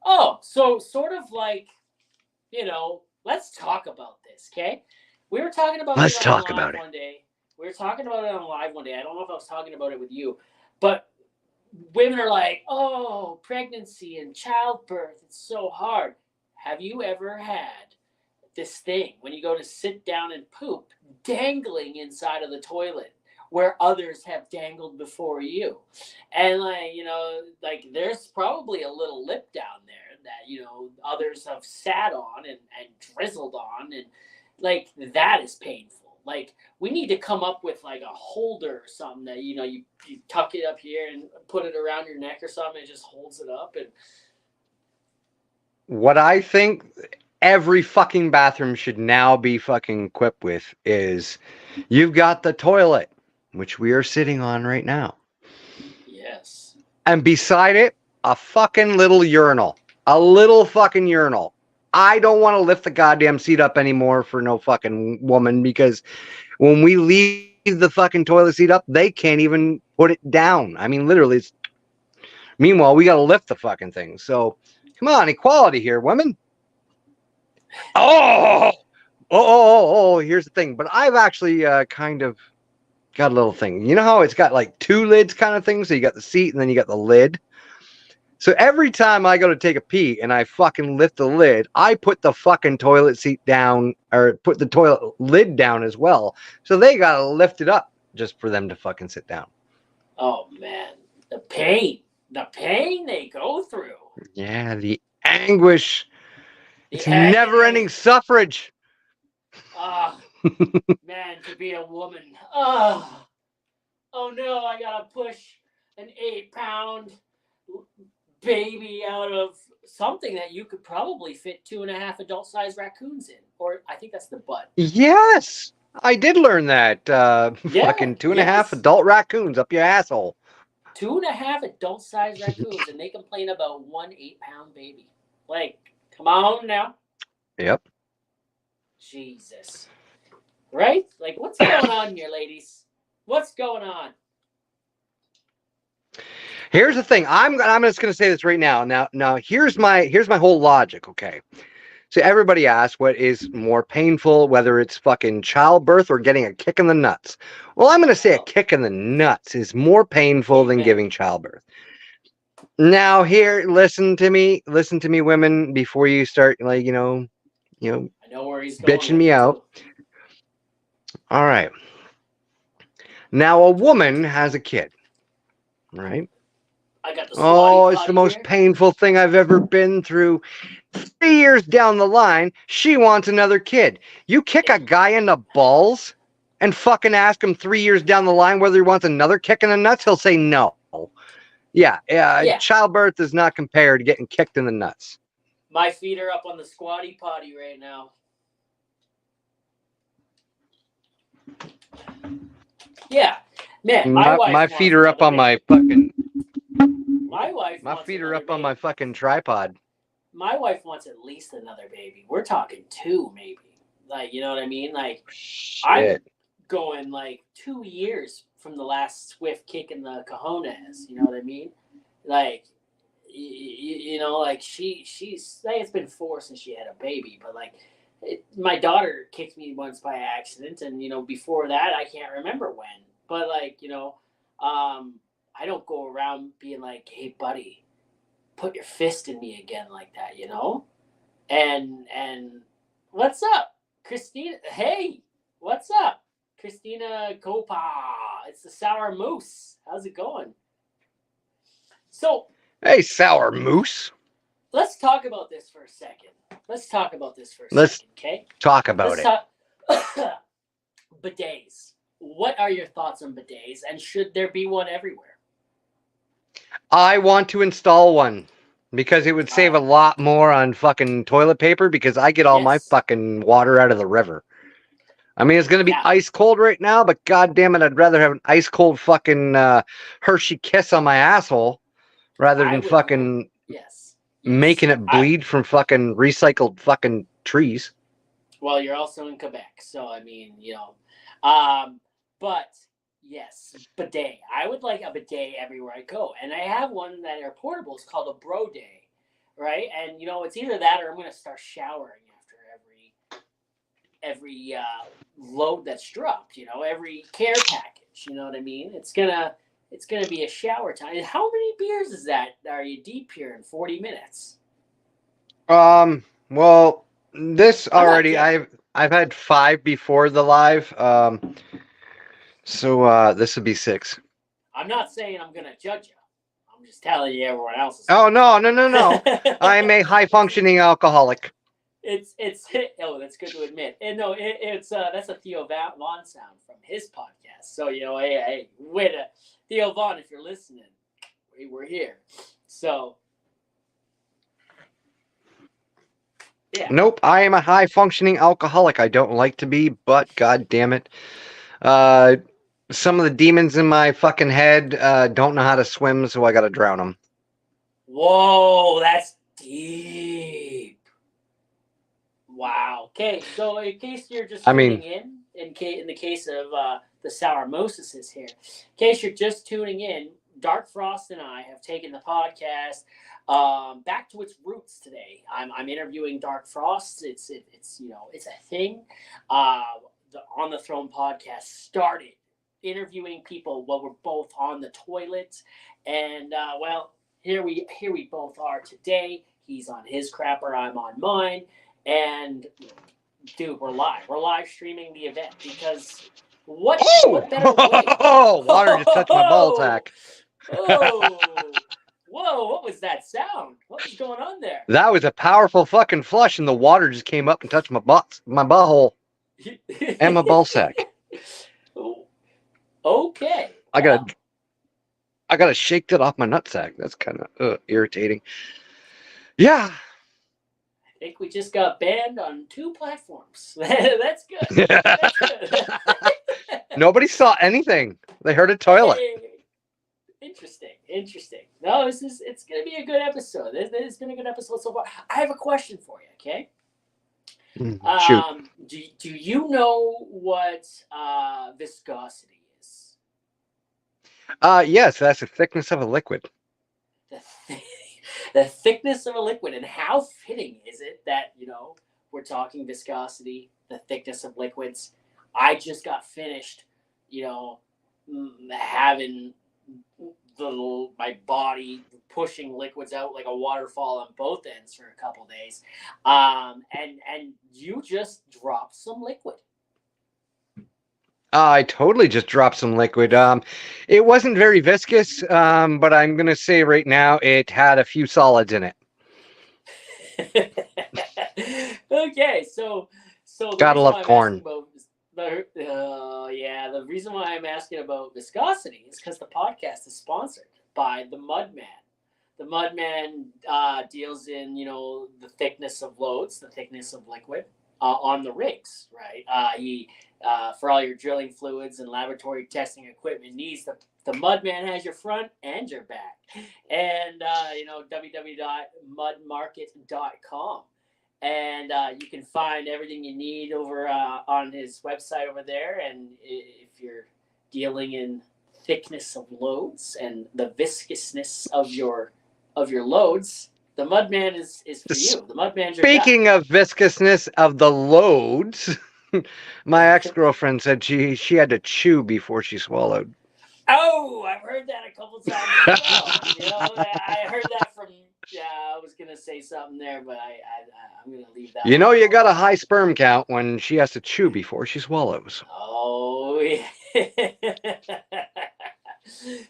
Oh, so sort of like, let's talk about this, okay? We were talking about it Let's on talk live about it. one day. We were talking about it on live one day. I don't know if I was talking about it with you, but women are like, oh, pregnancy and childbirth, it's so hard. Have you ever had this thing when you go to sit down and poop dangling inside of the toilet where others have dangled before you? And like there's probably a little lip down there that others have sat on and drizzled on, and like that is painful. Like we need to come up with like a holder or something that you tuck it up here and put it around your neck or something. It just holds it up. And What I think every fucking bathroom should now be fucking equipped with is you've got the toilet, which we are sitting on right now. yes, And beside it, a fucking little urinal. A little fucking urinal. I don't want to lift the goddamn seat up anymore for no fucking woman, because when we leave the fucking toilet seat up, they can't even put it down. I mean, literally. Meanwhile, we got to lift the fucking thing. So, come on, equality here, women. Oh, here's the thing. But I've actually kind of got a little thing. You know how it's got like two lids kind of thing? So you got the seat and then you got the lid. So every time I go to take a pee and I fucking lift the lid, I put the fucking toilet seat down, or put the toilet lid down as well. So they got to lift it up just for them to fucking sit down. oh man, the pain they go through. Yeah, the anguish. The It's never-ending suffrage. Ah, man, to be a woman. Oh no, I gotta push an 8-pound baby out of something that you could probably fit 2.5 adult-sized raccoons in. Or I think that's the butt. Yes, I did learn that. Yeah, Fucking 2.5 yes. adult raccoons up your asshole. 2.5 adult-sized raccoons, and they complain about one 8-pound baby. Like, come on now. Yep. Jesus. Right? Like, what's going on here, ladies? What's going on? Here's the thing. I'm just gonna say this right now. Now here's my whole logic. Okay. So everybody asks what is more painful, whether it's fucking childbirth or getting a kick in the nuts. Well, I'm gonna say a kick in the nuts is more painful than giving childbirth. Now here, listen to me, women, before you start like I know where he's going bitching me out. All right. Now a woman has a kid, right? I got the it's the most painful thing I've ever been through. 3 years down the line, she wants another kid. You kick a guy in the balls and fucking ask him 3 years down the line whether he wants another kick in the nuts, he'll say no. Yeah. Childbirth is not compared to getting kicked in the nuts. My feet are up on the squatty potty right now. Yeah, man. My feet are up on my fucking. My wife. My feet are up on my fucking tripod. My wife wants at least another baby. We're talking 2, maybe. Like, you know what I mean? Like, shit. I'm going like 2 years from the last swift kick in the cojones. You know what I mean? Like, like she's like, it's been 4 since she had a baby, but like, my daughter kicked me once by accident, and before that I can't remember when. But like, I don't go around being like, hey buddy, put your fist in me again like that, and what's up, Christina? Hey, what's up, Christina Copa? It's the Sour Moose. How's it going? So, hey, Sour Moose. Let's talk about this for a second. Let's talk about this for a second, okay? Talk about it. Bidets. what are your thoughts on bidets, and should there be one everywhere? I want to install one because it would save a lot more on fucking toilet paper because I get all my Yes. fucking water out of the river. I mean, it's going to be Yeah. ice cold right now, but god damn it, I'd rather have an ice cold fucking Hershey Kiss on my asshole rather I than would. fucking Yes. making it bleed from fucking recycled fucking trees. Well, you're also in Quebec, so I mean, but yes, bidet. I would like a bidet everywhere I go, and I have one that are portable. It's called a bro day, right? And it's either that or I'm going to start showering after every load that's dropped. Every care package. You know what I mean? It's gonna be a shower time. How many beers is that? Are you deep here in 40 minutes? Well, this I'm not already judging. I've had 5 before the live. So this would be 6. I'm not saying I'm gonna judge you. I'm just telling you everyone else is. Oh no. I'm a high functioning alcoholic. It's that's good to admit. And no, it's that's a Theo Vaughn sound from his podcast. So hey, wait a Theo Vaughn, if you're listening, we're here. So yeah. Nope, I am a high functioning alcoholic. I don't like to be, but god damn it. Some of the demons in my fucking head don't know how to swim, so I gotta drown them. Whoa, that's deep. Wow. Okay, so in case you're just tuning in the case of the Sour Moses here, in case you're just tuning in, Dark Frost and I have taken the podcast back to its roots today. I'm interviewing Dark Frost. It's a thing. The On the Throne podcast started interviewing people while we're both on the toilet, and here we both are today. He's on his crapper, I'm on mine, and dude, we're live streaming the event because what better way? Oh, water just touched my ball sack. Oh, whoa! What was that sound? What was going on there? That was a powerful fucking flush, and the water just came up and touched my butthole and my ball sack. Okay. I gotta shake that off my nutsack. That's kind of irritating. Yeah. I think we just got banned on 2 platforms. That's good. That's good. Nobody saw anything. They heard a toilet. Hey. Interesting. No, it's gonna be a good episode. This has been a good episode so far. I have a question for you. Okay. Shoot. Do you know what viscosity is? Yes, that's the thickness of a liquid. The thickness of a liquid, and how fitting is it that we're talking viscosity, the thickness of liquids. I just got finished, having my body pushing liquids out like a waterfall on both ends for a couple days, and you just dropped some liquid. I totally just dropped some liquid. It wasn't very viscous, but I'm gonna say right now it had a few solids in it. Okay, so gotta love corn. The reason why I'm asking about viscosity is because the podcast is sponsored by the Mudman. The Mudman deals in the thickness of loads, the thickness of liquid on the rigs, right? He for all your drilling fluids and laboratory testing equipment needs, the Mudman has your front and your back. And www.mudmarket.com. And you can find everything you need over on his website over there. And if you're dealing in thickness of loads and the viscousness of your loads, the Mudman is for you. The Mudman's your guy. Speaking of viscousness of the loads, my ex-girlfriend said she had to chew before she swallowed. Oh, I've heard that a couple times as well. I heard that from. Yeah, I was gonna say something there, but I'm gonna leave that. You got a high sperm count when she has to chew before she swallows. Oh, yeah.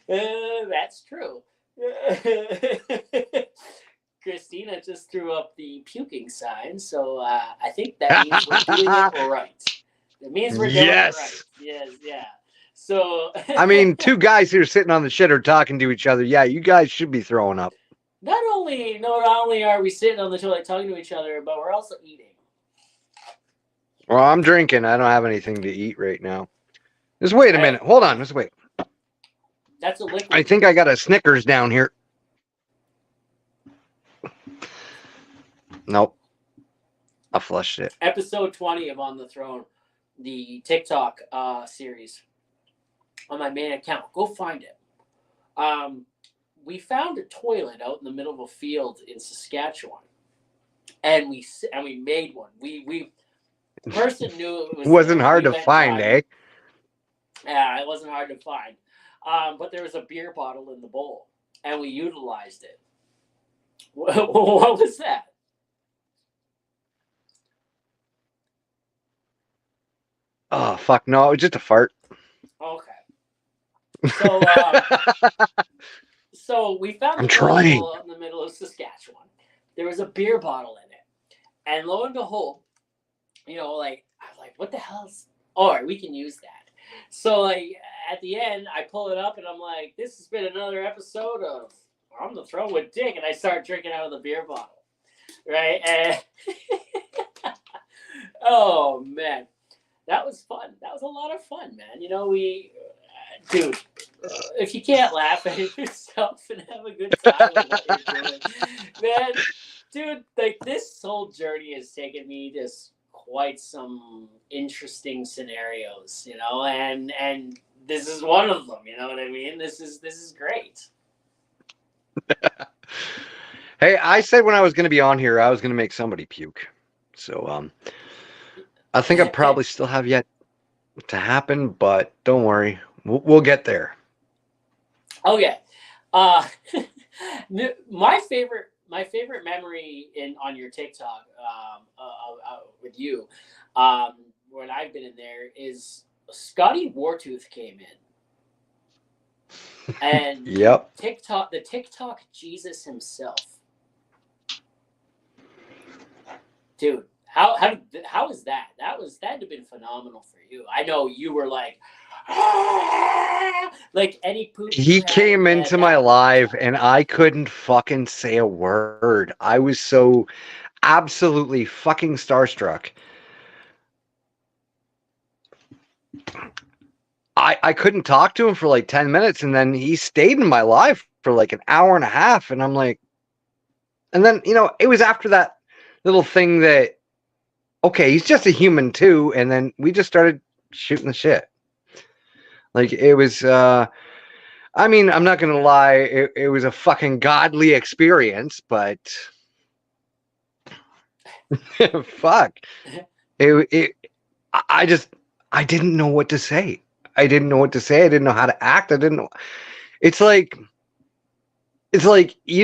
That's true. Christina just threw up the puking sign, so I think that means we're doing it right. It means we're doing Yes. it right. Yes, yeah. So I mean, two guys here sitting on the shitter talking to each other. Yeah, you guys should be throwing up. not only are we sitting on the toilet talking to each other, but we're also eating. Well, I'm drinking. I don't have anything to eat right now. Just wait a minute. Hold on. Just wait. That's a liquid. I think I got a Snickers down here. Nope. I flushed it. Episode 20 of On the Throne, the TikTok series on my main account. Go find it. We found a toilet out in the middle of a field in Saskatchewan, and we made one. The person knew it was. Wasn't hard to find, eh? Yeah, it wasn't hard to find. But there was a beer bottle in the bowl, and we utilized it. What was that? Oh, fuck. No, it was just a fart. Okay. So we found I'm the trying. out in the middle of Saskatchewan. There was a beer bottle in it. And lo and behold, I was like, what the hell's... All right, we can use that. So, at the end, I pull it up and I'm like, this has been another episode of On the Throne with Dick. And I start drinking out of the beer bottle. Right? And oh, man. That was fun. That was a lot of fun, man. Dude, if you can't laugh at yourself and have a good time with what you're doing, man, dude, this whole journey has taken me to quite some interesting scenarios, and this is one of them. You know what I mean? This is great. Hey, I said when I was going to be on here, I was going to make somebody puke. So, I think I probably still have yet to happen, but don't worry. We'll get there. Okay. My favorite memory on your TikTok with you, when I've been in there, is Scotty Wartooth came in, and Yep. the TikTok Jesus himself, dude. How is that? That had to have been phenomenal for you. I know you were like any poop. He came into my live and I couldn't fucking say a word. I was so absolutely fucking starstruck. I couldn't talk to him for like 10 minutes and then he stayed in my live for like an hour and a half. And I'm like, and then, it was after that little thing that, okay, he's just a human too. And then we just started shooting the shit. Like it was, I mean, I'm not going to lie. It was a fucking godly experience, but fuck. I didn't know what to say. I didn't know what to say. I didn't know how to act. It's like,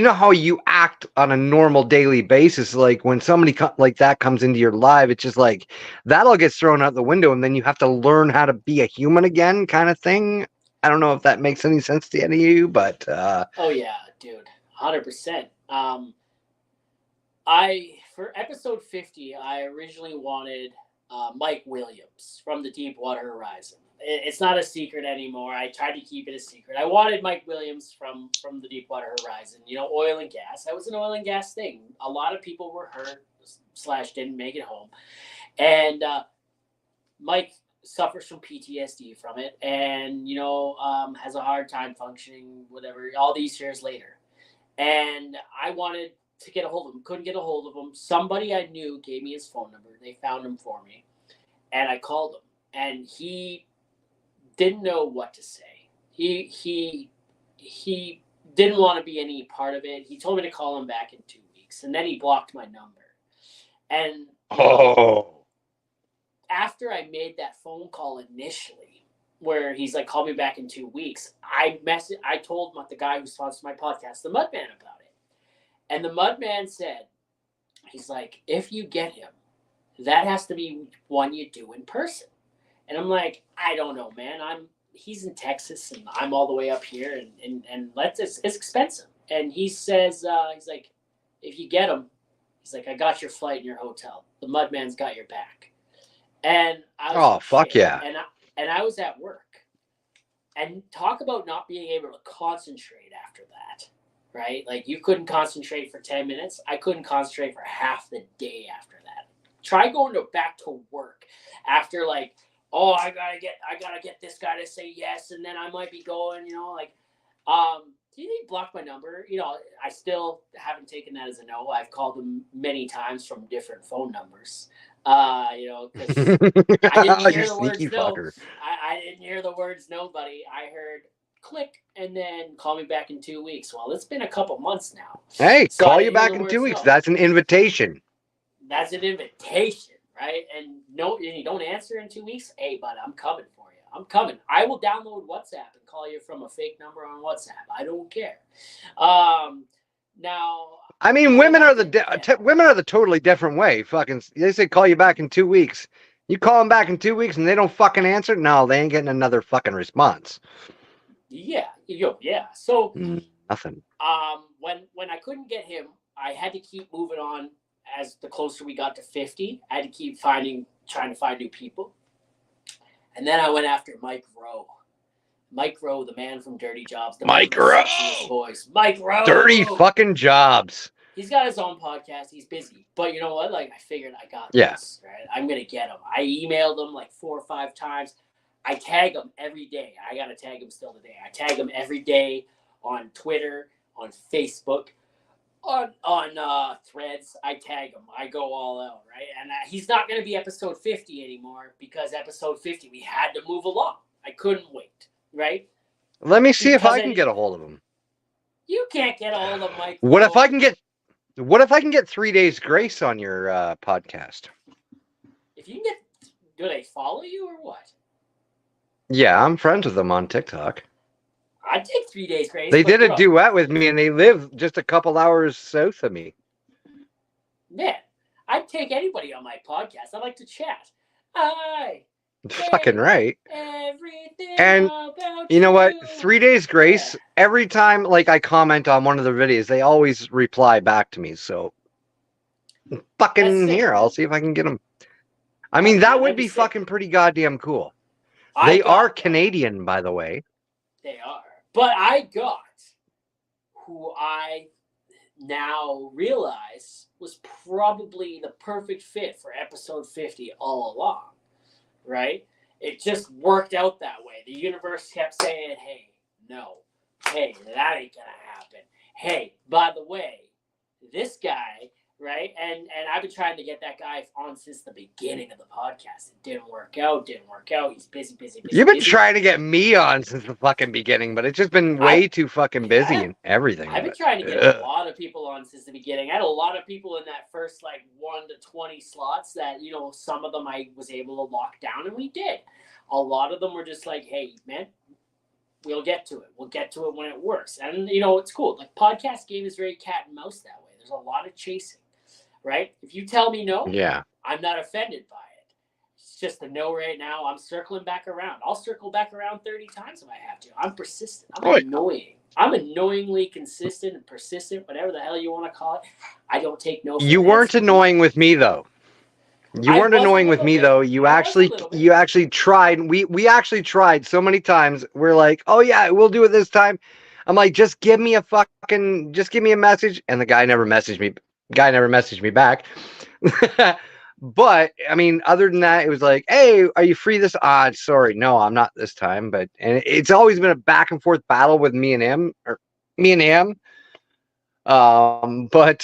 how you act on a normal daily basis. Like when somebody like that comes into your life, it's just like that all gets thrown out the window and then you have to learn how to be a human again kind of thing. I don't know if that makes any sense to any of you, but oh yeah, dude, 100%. For episode 50, I originally wanted Mike Williams from the Deepwater Horizon. It's not a secret anymore. I tried to keep it a secret. I wanted Mike Williams from the Deepwater Horizon. Oil and gas. That was an oil and gas thing. A lot of people were hurt / didn't make it home, and Mike suffers from PTSD from it, and has a hard time functioning. Whatever. All these years later, and I wanted to get a hold of him. Couldn't get a hold of him. Somebody I knew gave me his phone number. They found him for me, and I called him, and he didn't know what to say. He didn't want to be any part of it. He told me to call him back in 2 weeks, and then he blocked my number. And after I made that phone call initially, where he's like, "Call me back in 2 weeks," I told the guy who sponsors my podcast, the Mudman, about it, and the Mudman said, he's like, "If you get him, that has to be one you do in person." And I'm like, I don't know, man. He's in Texas and I'm all the way up here, and it's expensive. And he says, he's like, if you get him, he's like, I got your flight and your hotel. The Mudman's got your back. And I was Oh, like, fuck shit. yeah. And I was at work. And talk about not being able to concentrate after that, right? Like you couldn't concentrate for 10 minutes. I couldn't concentrate for half the day after that. Try going back to work after like, oh, I gotta get this guy to say yes, and then I might be going, like, he blocked my number. I still haven't taken that as a no. I've called him many times from different phone numbers. Because I didn't You hear the sneaky words no. fucker. I didn't hear the words no, buddy. I heard click and then call me back in 2 weeks. Well, it's been a couple months now. Hey, So call I you didn't hear back the in words 2 weeks. no. That's an invitation. That's an invitation, right? And no, and you don't answer in 2 weeks. Hey, bud, I'm coming for you. I'm coming. I will download WhatsApp and call you from a fake number on WhatsApp. I don't care. Now, I mean, women are the totally different way. Fucking, they say call you back in 2 weeks. You call them back in 2 weeks and they don't fucking answer. No, they ain't getting another fucking response. Yeah. So nothing. When I couldn't get him, I had to keep moving on. As the closer we got to 50, I had to keep trying to find new people. And then I went after Mike Rowe. Mike Rowe, the man from Dirty Jobs. Mike Rowe! Boys. Mike Rowe! Dirty fucking Jobs. He's got his own podcast. He's busy. But you know what? Like, I figured I got this, right? I'm going to get him. I emailed him like 4 or 5 times. I tag him every day. I got to tag him still today. I tag him every day on Twitter, on Facebook, on Threads. I tag him. I go all out, right? And he's not going to be episode 50 anymore because episode 50, we had to move along. I couldn't wait, right? Let me see if I can get a hold of him. You can't get a hold of Mike. What if I can get 3 days grace on your podcast? If you can get, do they follow you or what? Yeah, I'm friends with them on TikTok. I'd take 3 days grace. They did a duet with me, and they live just a couple hours south of me. Man, I'd take anybody on my podcast. I like to chat. Hi. Fucking right. Everything and about you know what? 3 days grace. Every time, like, I comment on one of the videos, they always reply back to me. So, fucking here, I'll see if I can get them. I mean, that would be fucking pretty goddamn cool. They are Canadian, by the way. They are. But I got who I now realize was probably the perfect fit for episode 50 all along, right? It just worked out that way. The universe kept saying, hey, no. Hey, that ain't going to happen. Hey, by the way, this guy, right? And I've been trying to get that guy on since the beginning of the podcast. It didn't work out. He's busy. You've been trying to get me on since the fucking beginning, but it's just been way too fucking busy and everything. I've been trying to get a lot of people on since the beginning. I had a lot of people in that first like 1 to 20 slots that, some of them I was able to lock down, and we did. A lot of them were just like, hey, man, we'll get to it. We'll get to it when it works. And, it's cool. Like, podcast game is very cat and mouse that way. There's a lot of chasing. Right? If you tell me no, I'm not offended by it. It's just a no right now. I'm circling back around. I'll circle back around 30 times if I have to. I'm persistent. I'm annoying. I'm annoyingly consistent and persistent, whatever the hell you want to call it. I don't take no. You weren't annoying with me, though. You weren't annoying with me, though. You actually tried. We actually tried so many times. We're like, oh yeah, we'll do it this time. I'm like, just give me a message, and the guy never messaged me back. But I mean, other than that, it was like, hey, are you free this? Sorry, no, I'm not this time. But it's always been a back and forth battle with me and him. But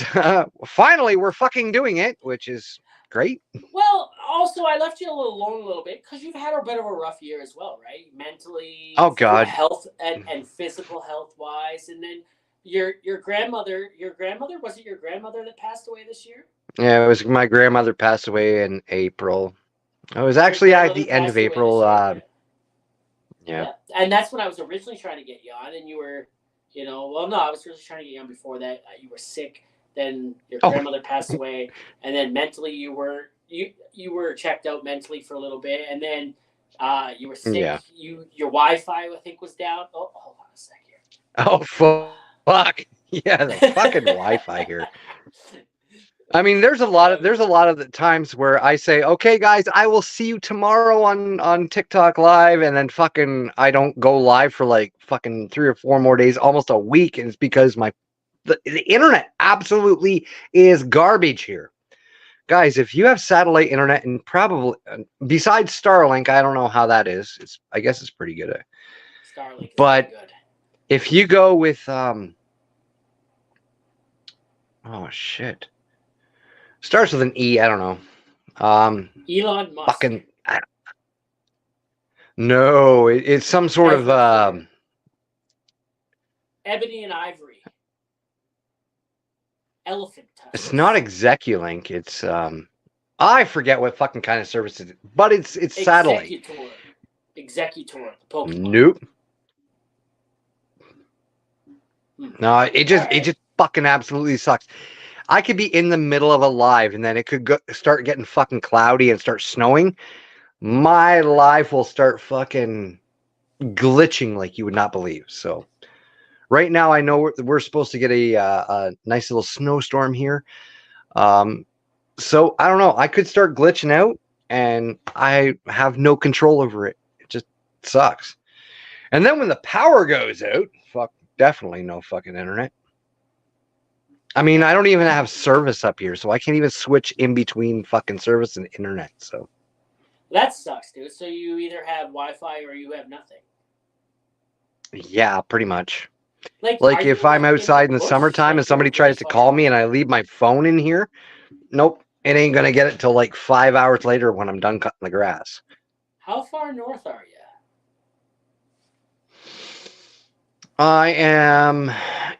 finally we're fucking doing it, which is great. Well, also I left you alone a little bit because you've had a bit of a rough year as well, right? Mentally, health and physical health wise, and then your grandmother, was it your grandmother that passed away this year? Yeah, it was my grandmother passed away in April. It was actually at the end of April. Yeah. And that's when I was originally trying to get you on, and you were, I was really trying to get you on before that. You were sick. Then your grandmother passed away, and then mentally you were checked out mentally for a little bit, and then you were sick. Yeah. Your Wi-Fi I think was down. Oh, hold on a second. Oh fuck! Yeah, the fucking Wi-Fi here. I mean, there's a lot of the times where I say, "Okay, guys, I will see you tomorrow on TikTok live," and then fucking I don't go live for like fucking 3 or 4 more days, almost a week, and it's because the internet absolutely is garbage here. Guys, if you have satellite internet and probably besides Starlink, I don't know how that is. I guess it's pretty good. Starlink is But pretty good. if you go with oh shit. Starts with an E, I don't know. Elon Musk. Fucking no, it's some sort of Ebony and Ivory. Elephant tusks. it's not Execulink, it's I forget what fucking kind of service it is, but it's satellite. Executor, the Pokemon. Nope. No, it just fucking absolutely sucks. I could be in the middle of a live and then it could start getting fucking cloudy and start snowing. My live will start fucking glitching like you would not believe. So right now I know we're supposed to get a nice little snowstorm here. So I don't know. I could start glitching out and I have no control over it. It just sucks. And then when the power goes out, fuck, definitely no fucking internet. I mean, I don't even have service up here, so I can't even switch in between fucking service and internet. So that sucks, dude. So you either have Wi-Fi or you have nothing. Yeah, pretty much. Like if I'm outside in the summertime and somebody tries to call me and I leave my phone in here, nope, it ain't gonna get it till like 5 hours later when I'm done cutting the grass. How far north are you? I am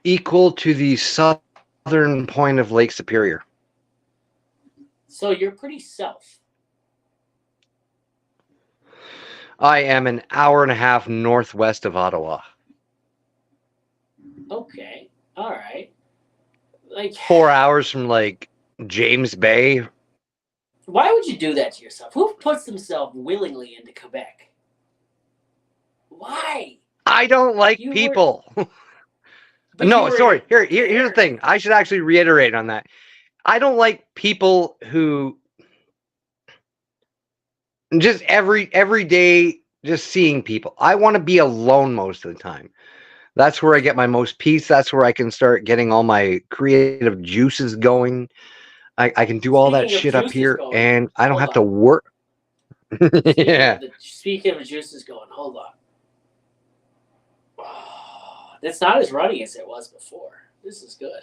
equal to the southern point of Lake Superior. So you're pretty south. I am an hour and a half northwest of Ottawa. Okay. All right. Like 4 hours from like James Bay. Why would you do that to yourself? Who puts themselves willingly into Quebec? Why? I don't like people. No, sorry. Here's the thing. I should actually reiterate on that. I don't like people who just every day just seeing people. I want to be alone most of the time. That's where I get my most peace. That's where I can start getting all my creative juices going. I can do all that shit up here, and I don't have to work. Yeah. Speaking of juices going, hold on. Oh, it's not as runny as it was before. This is good.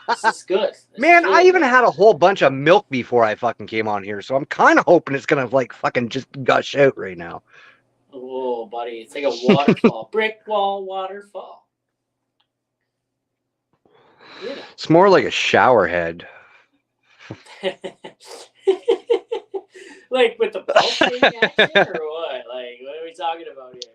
This is good. Man, I even had a whole bunch of milk before I fucking came on here, so I'm kind of hoping it's gonna like fucking just gush out right now. Oh, buddy, it's like a waterfall, brick wall waterfall. You know. It's more like a shower head. Like with the pulsating action, or what? Like, what are we talking about here?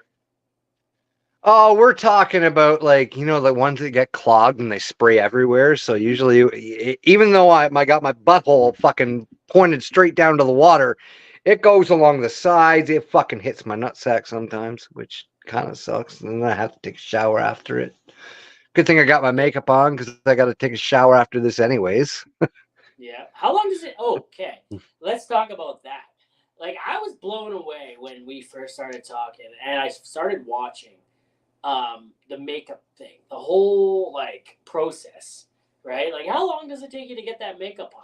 Oh, we're talking about like, the ones that get clogged and they spray everywhere. So usually, even though I got my butthole fucking pointed straight down to the water, it goes along the sides. It fucking hits my nutsack sometimes, which kind of sucks. And then I have to take a shower after it. Good thing I got my makeup on because I got to take a shower after this anyways. Yeah. How long does it? Oh, okay. Let's talk about that. Like, I was blown away when we first started talking and I started watching the makeup thing, the whole like process, right? Like, how long does it take you to get that makeup on?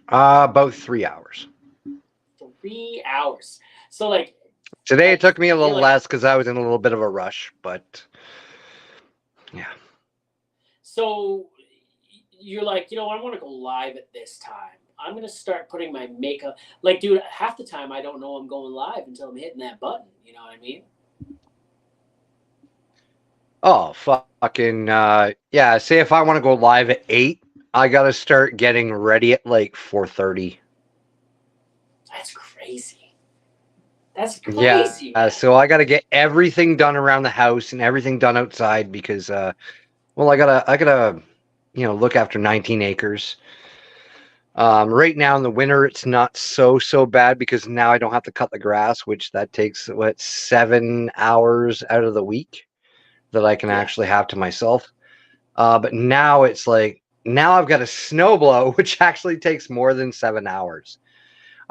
About 3 hours. 3 hours. So like today it took me a little less because I was in a little bit of a rush, but yeah. So you're like, I want to go live at this time. I'm going to start putting my makeup. Like, dude, half the time I don't know I'm going live until I'm hitting that button. You know what I mean? Oh, fucking, yeah. Say if I want to go live at 8, I got to start getting ready at like 4:30. That's crazy. That's crazy. Yeah. So I got to get everything done around the house and everything done outside because, I gotta, look after 19 acres. Right now in the winter, it's not so bad because now I don't have to cut the grass, which that takes 7 hours out of the week that I can actually have to myself. But now it's like now I've got a snow blow, which actually takes more than 7 hours.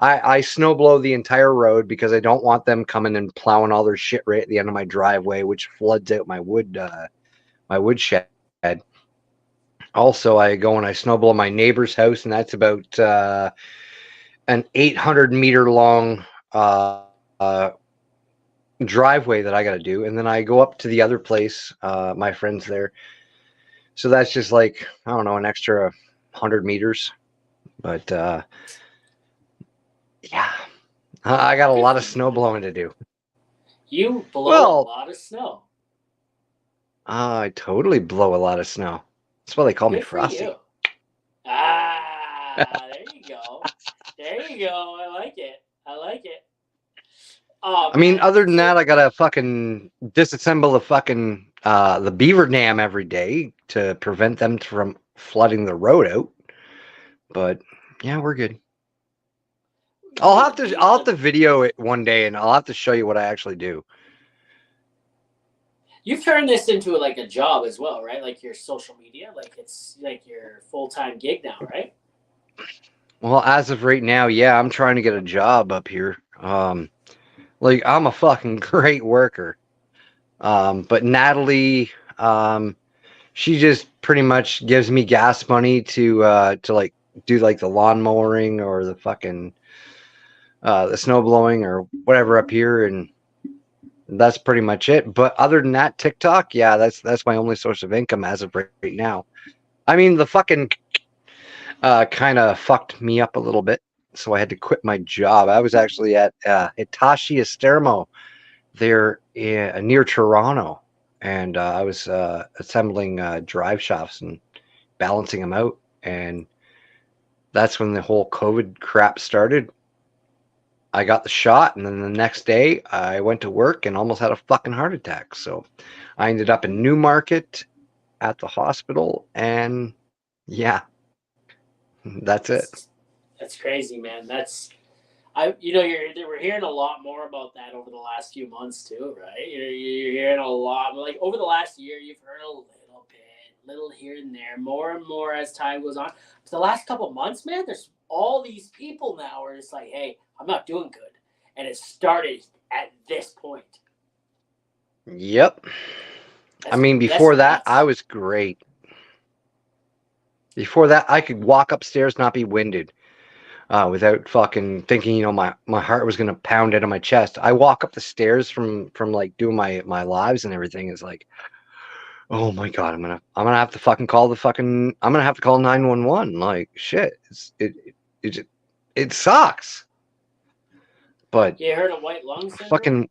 I snow blow the entire road because I don't want them coming and plowing all their shit right at the end of my driveway, which floods out my woodshed. Also, I go and I snow blow my neighbor's house, and that's about an 800-meter long driveway that I got to do, and then I go up to the other place, my friends there. So that's just like, I don't know, an extra 100 meters. But yeah, I got a lot of snow blowing to do. You blow Well, a lot of snow. I totally blow a lot of snow. That's why they call me Good for Frosty. you. There you go. There you go. I like it. I like it. Oh, I mean, man. other than that, I gotta fucking disassemble the fucking the beaver dam every day to prevent them from flooding the road out. But yeah, we're good. I'll have to video it one day, and I'll have to show you what I actually do. You've turned this into like a job as well, right? Like your social media, like it's like your full-time gig now, right? Well, as of right now, yeah, I'm trying to get a job up here. Like I'm a fucking great worker. But Natalie, she just pretty much gives me gas money to like do like the lawn mowing or the fucking the snow blowing or whatever up here, and that's pretty much it. But other than that, TikTok, yeah, that's my only source of income as of right now. I mean, the fucking kind of fucked me up a little bit, so I had to quit my job. I was actually at Hitachi Estermo there near Toronto, and I was assembling drive shafts and balancing them out, and that's when the whole COVID crap started. I got the shot, and then the next day I went to work and almost had a fucking heart attack. So I ended up in Newmarket at the hospital, and yeah, that's it. That's crazy, man. We're hearing a lot more about that over the last few months too, right? You're hearing a lot, like over the last year, you've heard a little bit, little here and there, more and more as time goes on. But the last couple months, man, there's all these people now where it's like, hey, I'm not doing good, and it started at this point. Yep. I mean, before that, I was great. Before that, I could walk upstairs, not be winded, without fucking thinking, my heart was gonna pound out of my chest. I walk up the stairs from like doing my lives and everything. Is like, oh my god, I'm gonna have to fucking call I'm gonna have to call 911. Like shit, it sucks. But you heard of white lung syndrome? Fucking,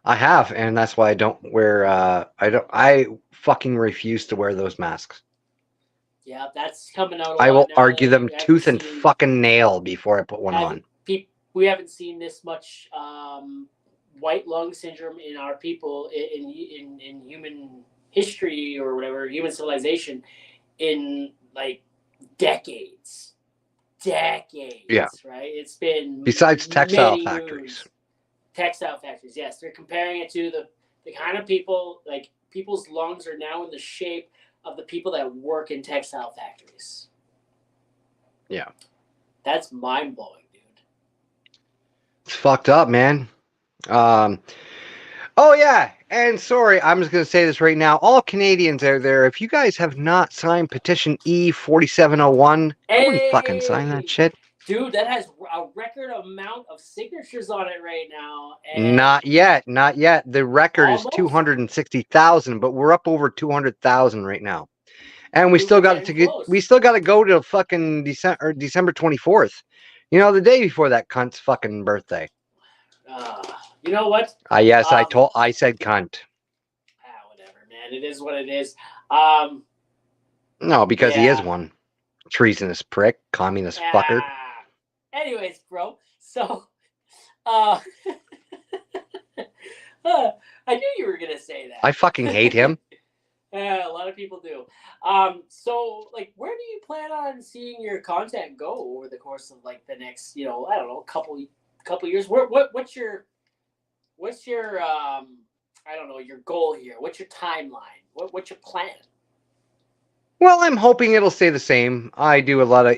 I have, and that's why I don't wear. I fucking refuse to wear those masks. Yeah, that's coming out. I will argue them tooth and fucking nail before I put one on. We haven't seen this much white lung syndrome in our people in human history or whatever, human civilization, in like decades. Yeah. Right? It's been besides textile factories. Textile factories, yes. They're comparing it to the kind of people, like people's lungs are now in the shape of the people that work in textile factories. Yeah. That's mind-blowing, dude. It's fucked up, man. Oh, yeah. And sorry, I'm just going to say this right now. All Canadians out there, if you guys have not signed petition E4701, go and fucking sign that shit. Dude, that has a record amount of signatures on it right now. And not yet. The record is 260,000, but we're up over 200,000 right now. And we still got to go to fucking December 24th. The day before that cunt's fucking birthday. You know what? Yes, I said cunt. Whatever, man. It is what it is. No, because he is one. Treasonous prick, communist fucker. Anyways, bro. So, I knew you were gonna say that. I fucking hate him. Yeah, a lot of people do. So, like, where do you plan on seeing your content go over the course of like the next, I don't know, couple years? What's your I don't know, your goal here? What's your timeline? What's your plan? Well, I'm hoping it'll stay the same. I do a lot of,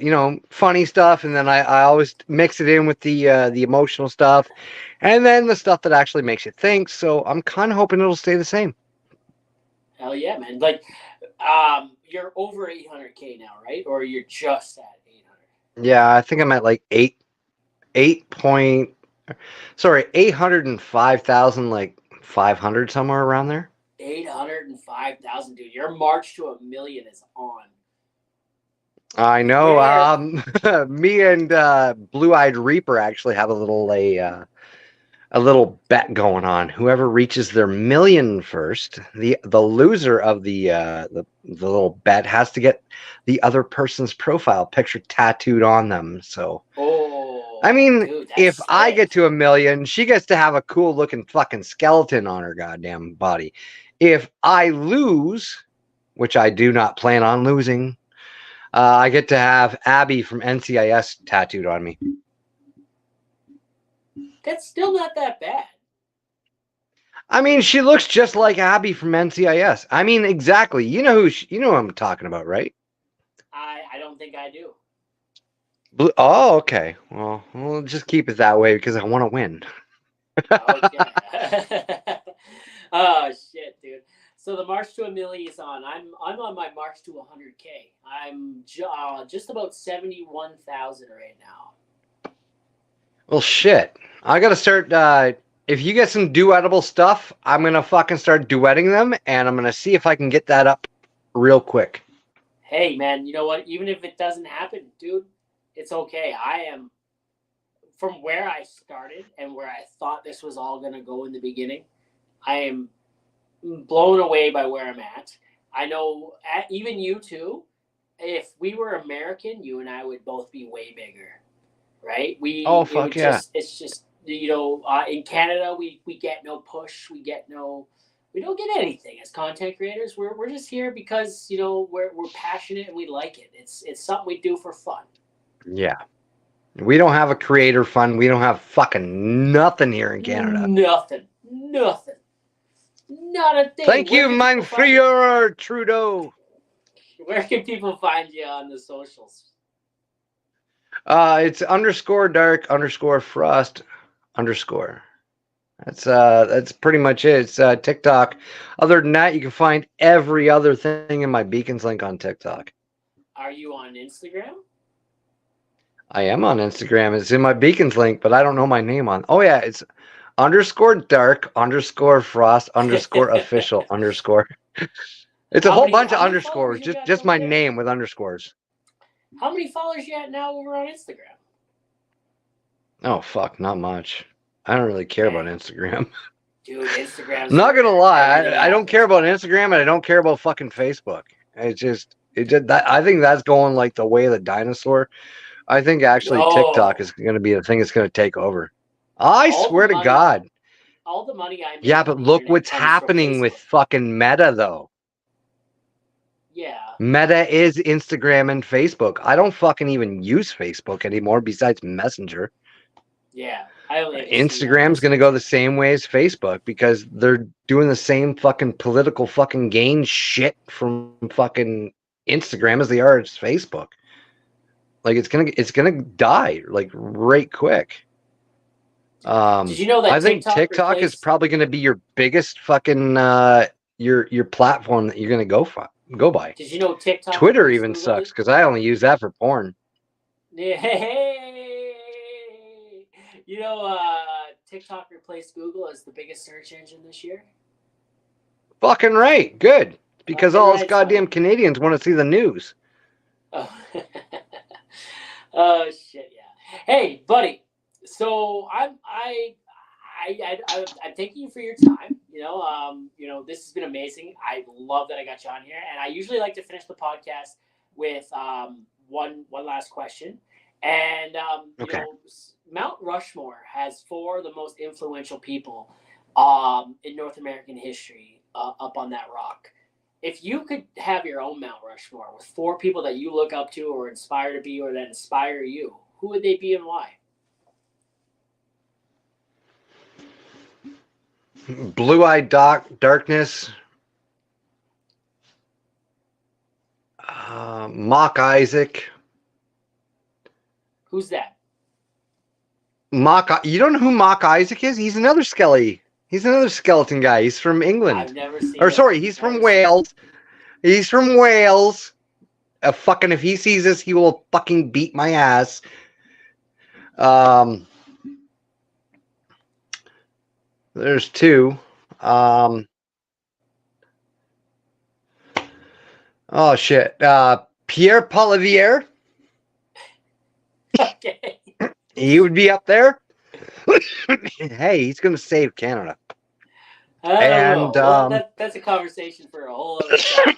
funny stuff, and then I always mix it in with the emotional stuff, and then the stuff that actually makes you think. So I'm kind of hoping it'll stay the same. Hell yeah, man! Like, you're over 800K now, right? Or you're just at 800? Yeah, I think I'm at like 805,000, like 500 somewhere around there. 805,000, dude. Your march to 1 million is on. I know. Where? Me and Blue Eyed Reaper actually have a little bet going on. Whoever reaches their million first, the loser of the little bet has to get the other person's profile picture tattooed on them. So, I Oh, mean, dude, that's if I get sick. to 1 million, she gets to have a cool looking fucking skeleton on her goddamn body. If I lose, which I do not plan on losing, I get to have Abby from NCIS tattooed on me. That's still not that bad. I mean, she looks just like Abby from NCIS. I mean, exactly. You know who I'm talking about, right? I don't think I do. Oh, okay. Well, we'll just keep it that way because I want to win. Okay. Oh shit, dude. So the march to 1 million is on. I'm on my march to 100K. I'm just about 71,000 right now. Well, shit. I gotta start. If you get some duettable stuff, I'm gonna fucking start duetting them, and I'm gonna see if I can get that up real quick. Hey man, you know what? Even if it doesn't happen, dude, it's okay. I am from where I started and where I thought this was all gonna go in the beginning. I am blown away by where I'm at. I know, even you too. If we were American, you and I would both be way bigger, right? Oh, It would fuck yeah. just, it's just, in Canada, we get no push, we don't get anything as content creators. We're just here because we're passionate and we like it. It's something we do for fun. Yeah. We don't have a creator fund. We don't have fucking nothing here in Canada. Nothing, nothing, not a thing. Thank Where you, can people find you? Monsieur Trudeau. Where can people find you on the socials? It's _dark_frost_. That's pretty much it. It's TikTok. Other than that, you can find every other thing in my beacons link on TikTok. Are you on Instagram? I am on Instagram. It's in my beacons link, but I don't know my name on. Oh yeah, it's _dark_frost_official_. It's a whole bunch of How many followers underscores. you got Just over my there? name with underscores. How many followers you got now over on Instagram? Oh fuck, not much. I don't really care about Instagram. Dude, Instagram's I'm not gonna where lie. everything I don't care happens, about man. Instagram and I don't care about fucking Facebook. That I think that's going like the way of the dinosaur. I think actually TikTok No, is going to be the thing that's going to take over. I all the swear to money, God. all the money I Yeah, make on but the look internet what's comes from happening with Facebook. fucking Meta though. Yeah, Meta is Instagram and Facebook. I don't fucking even use Facebook anymore besides Messenger. yeah. I only ever see you on Instagram's going to go Messenger. the same way as Facebook because they're doing the same fucking political fucking gain shit from fucking Instagram as they are as Facebook. Like it's gonna die like right quick. Did you know that I think TikTok TikTok is replaced? probably going to be your biggest fucking your platform that you're going to go by. Did you know TikTok Twitter replaced even Google, sucks dude? because I only use that for porn. Hey, TikTok replaced Google as the biggest search engine this year. Fucking right, good. Because Fucking all us right, son. goddamn Canadians want to see the news. Oh. Oh shit, yeah. Hey, buddy. So I'm thanking you for your time. This has been amazing. I love that I got you on here, and I usually like to finish the podcast with one last question. And Okay. Mount Rushmore has four of the most influential people in North American history up on that rock. If you could have your own Mount Rushmore with four people that you look up to or inspire to be or that inspire you, who would they be and why? Blue Eyed Darkness. Mock Isaac. Who's that? You don't know who Mock Isaac is? He's another skelly. He's another skeleton guy. He's from England. I've never seen. Or sorry, he's from Wales. He's from Wales. Fucking if he sees this, he will fucking beat my ass. There's two. Oh shit. Pierre Polivier. Okay. He would be up there. Hey, he's gonna save Canada. I don't know. Well, that's a conversation for a whole other time.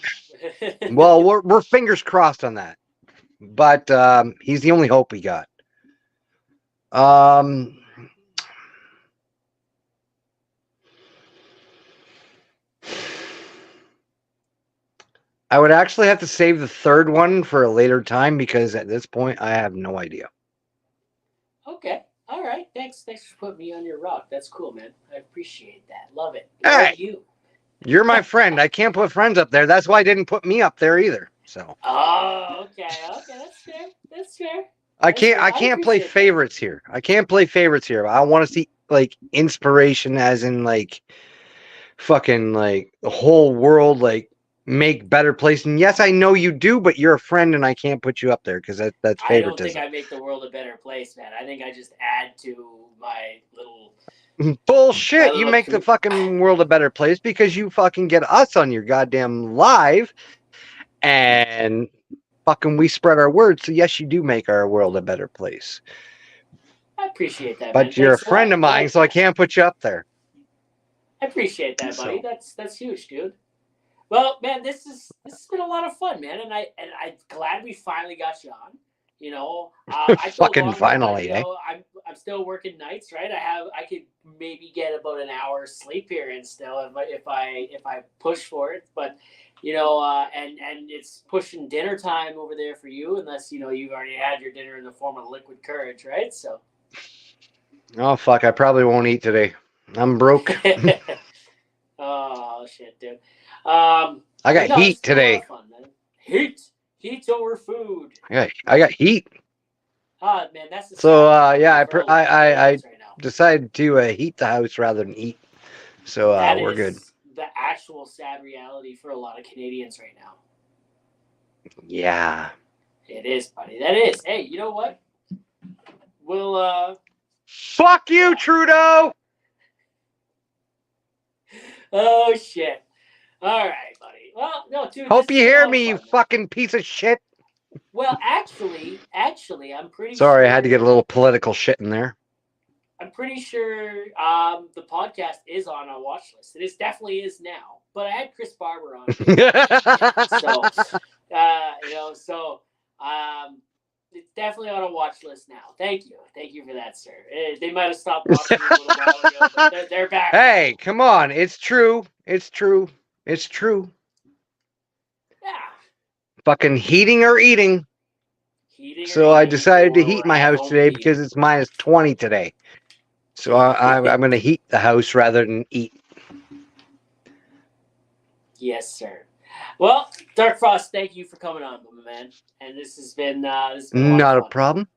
Well, we're fingers crossed on that. But he's the only hope we got. I would actually have to save the third one for a later time because at this point I have no idea. Okay. All right. Thanks for putting me on your rock. That's cool, man. I appreciate that. Love it. Hey, you. You're my friend. I can't put friends up there. That's why I didn't put me up there either. So. Oh, okay. That's fair. That's fair. I can't play favorites here. I can't play favorites here. I want to see like inspiration, as in like fucking like the whole world like make better place. And yes, I know you do, but you're a friend, and I can't put you up there because that's favoritism. I don't think I make the world a better place, man. I think I just add to my little. Bullshit! You make the fucking world a better place because you fucking get us on your goddamn live, and fucking we spread our word. So yes, you do make our world a better place. I appreciate that. But man. you're Thanks a friend of mine, so I can't put you up there. I appreciate that, buddy. That's huge, dude. Well, man, this has been a lot of fun, man, and I'm glad we finally got you on. You know, I fucking finally, I'm still working nights, right? I could maybe get about an hour's sleep here and still if I push for it, but you know, and it's pushing dinner time over there for you, unless you know you've already had your dinner in the form of liquid courage, right? So. Oh fuck! I probably won't eat today. I'm broke. Oh shit, dude. I got heat today. Fun, heat over food. I got heat. Ah, man, that's the so. Yeah, I decided to heat the house rather than eat. So we're good. The actual sad reality for a lot of Canadians right now. Yeah. It is, buddy. That is. Hey, you know what? We'll Fuck you, Trudeau. Oh shit. All right, buddy. Well, no, dude. Hope you hear me, you fucking piece of shit. Well, actually, I'm pretty Sorry, sure, I had to get a little political shit in there. I'm pretty sure the podcast is on a watch list. It definitely is now. But I had Chris Barber on. So, you know, it's definitely on a watch list now. Thank you for that, sir. They might have stopped watching a little while ago, but they're back. Hey, come on! It's true. Yeah. Fucking heating or eating. I decided to heat my house today because it's -20 today. So I'm going to heat the house rather than eat. Yes, sir. Well, Dark Frost, thank you for coming on, my man. And this has been not a problem,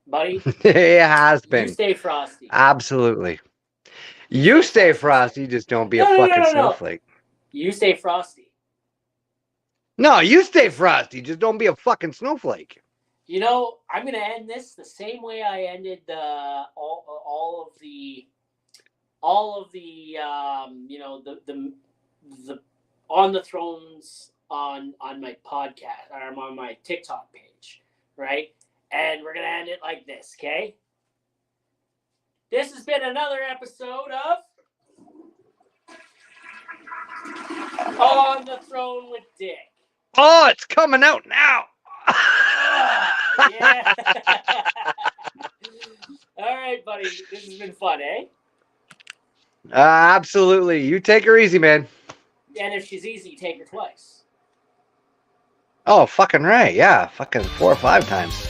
buddy. It has been. You stay frosty. Absolutely. You stay frosty. Just don't be a fucking snowflake. You stay frosty. No, you stay frosty. Just don't be a fucking snowflake. You know, I'm gonna end this the same way I ended all of the you know the On the Thrones on my podcast or on my TikTok page, right? And we're gonna end it like this, okay? This has been another episode of On the Throne with Dick. Oh, it's coming out now. Yeah. All right, buddy. This has been fun, eh? Absolutely. You take her easy, man. And if she's easy, take her twice. Oh, fucking right. Yeah, fucking 4 or 5 times.